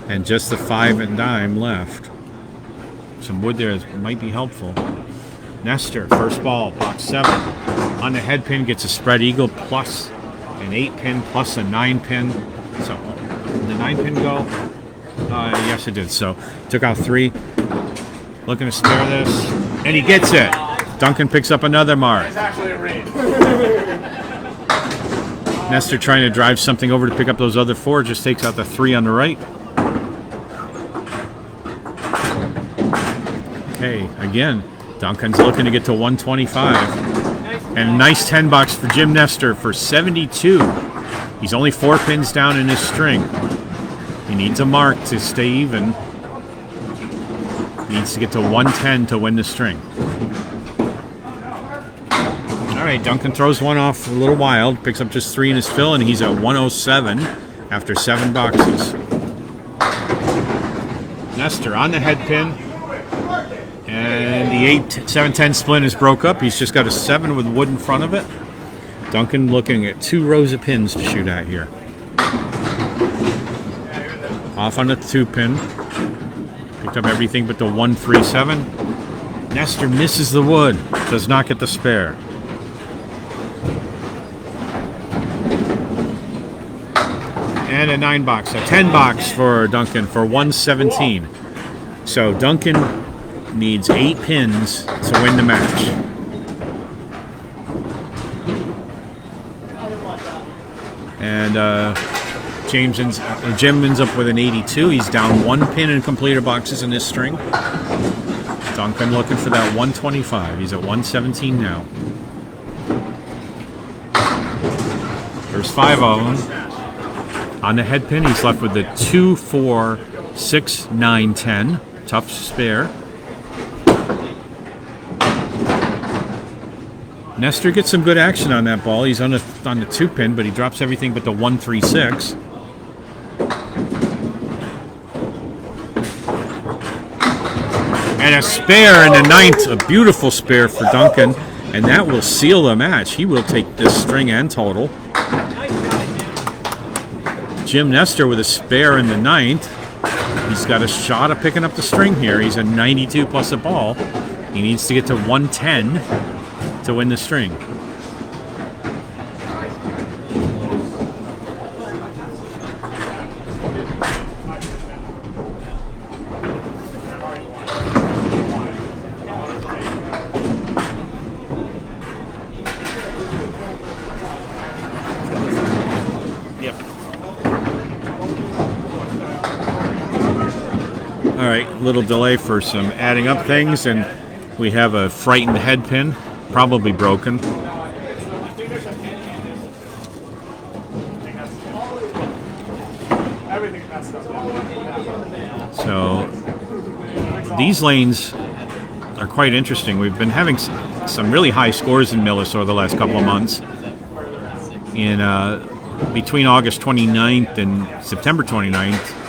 And just the 5 and dime left. Some wood there might be helpful. Nestor, first ball, box 7. On the head pin, gets a spread eagle plus an 8 pin plus a 9 pin. So, did the 9 pin go? Yes, it did. So, took out 3. Looking to spare this. And he gets it. Duncan picks up another mark. It's actually a read. Nestor trying to drive something over to pick up those other 4. Just takes out the 3 on the right. Okay, again, Duncan's looking to get to 125. And a nice 10 box for Jim Nestor for 72. He's only 4 pins down in his string. He needs a mark to stay even. He needs to get to 110 to win the string. All All right, Duncan throws one off a little wild, picks up just 3 in his fill, and he's at 107 after 7 boxes. Nestor on the head pin, and the 8-7-10 splint is broke up. He's just got a 7 with wood in front of it. Duncan looking at 2 rows of pins to shoot at here. Off on the 2 pin. Picked up everything but the 1-3-7. Nestor misses the wood, does not get the spare. And a 9 box, a 10 box for Duncan for 117. So Duncan needs 8 pins to win the match. And Jim ends up with an 82. He's down 1 pin in completer boxes in this string. Duncan looking for that 125. He's at 117 now. There's 5 of them. On the head pin, he's left with the 2, 4, 6, 9, 10. Tough spare. Nestor gets some good action on that ball. He's on the 2 pin, but he drops everything but the 1-3-6. And a spare in the 9th, a beautiful spare for Duncan, and that will seal the match. He will take this string and total. Jim Nestor with a spare in the 9th. He's got a shot of picking up the string here. He's a 92 plus a ball. He needs to get to 110 to win the string. All right, little delay for some adding up things, and we have a frightened head pin, probably broken. So these lanes are quite interesting. We've been having some really high scores in Millis over the last couple of months. In between August 29th and September 29th,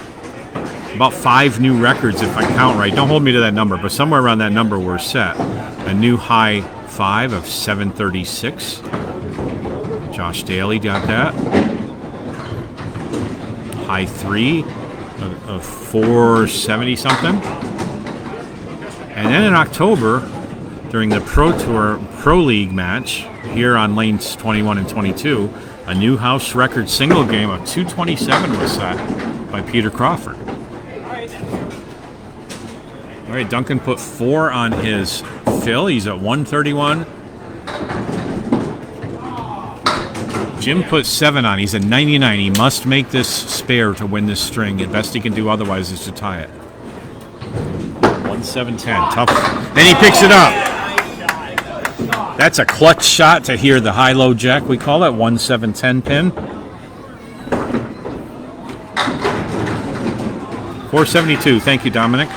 about 5 new records, if I count right. Don't hold me to that number, but somewhere around that number were set. A new high 5 of 736. Josh Daly got that. High 3 of 470 something. And then in October, during the Pro Tour Pro League match here on lanes 21 and 22, a new house record single game of 227 was set by Peter Crawford. All right, Duncan put 4 on his fill. He's at 131. Jim put 7 on. He's at 99. He must make this spare to win this string. The best he can do otherwise is to tie it. 1-7-10. Tough. And he picks it up. That's a clutch shot to hear the high-low jack. We call that 1-7-10 pin. 472. Thank you, Dominic.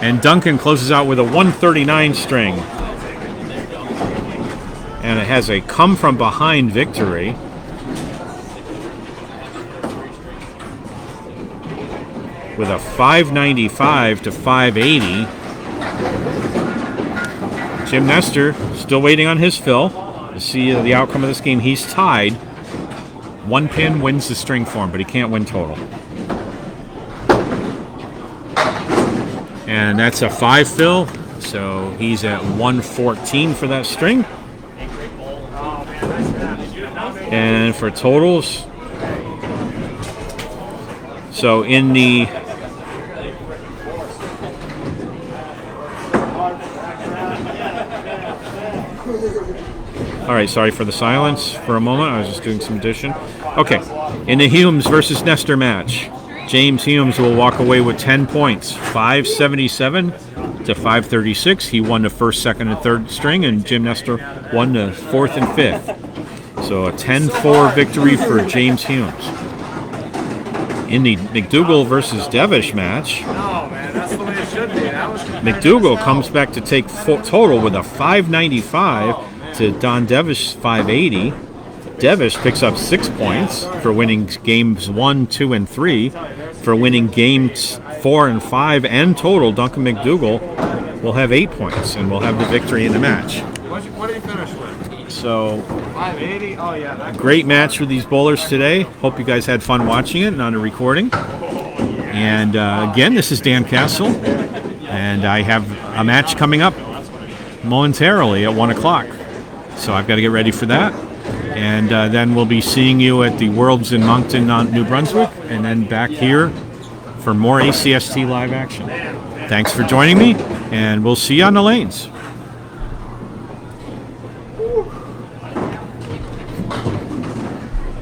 And Duncan closes out with a 139 string. And it has a come-from-behind victory. With a 595 to 580. Jim Nestor still waiting on his fill to see the outcome of this game. He's tied. 1 pin wins the string for him, but he can't win total. And that's a 5 fill, so he's at 114 for that string. And for totals, so in the all right, sorry for the silence for a moment. I was just doing some addition. Okay, in the Humes versus Nestor match, James Humes will walk away with 10 points, 577 to 536. He won the first, second, and third string, and Jim Nestor won the 4th and 5th. So a 10-4 victory for James Humes. In the MacDougall versus Devish match, MacDougall comes back to take total with a 595 to Don Devish 580. Devish picks up 6 points for winning games 1, 2, and 3. For winning games 4 and 5 and total, Duncan MacDougall will have 8 points and will have the victory in the match. What did he finish with? So, 580? Oh, yeah. great match for these bowlers today. Hope you guys had fun watching it and on the recording. And again, this is Dan Castle, and I have a match coming up momentarily at 1 o'clock. So I've got to get ready for that. And then we'll be seeing you at the Worlds in Moncton, New Brunswick, and then back here for more ACST live action. Thanks for joining me, and we'll see you on the lanes.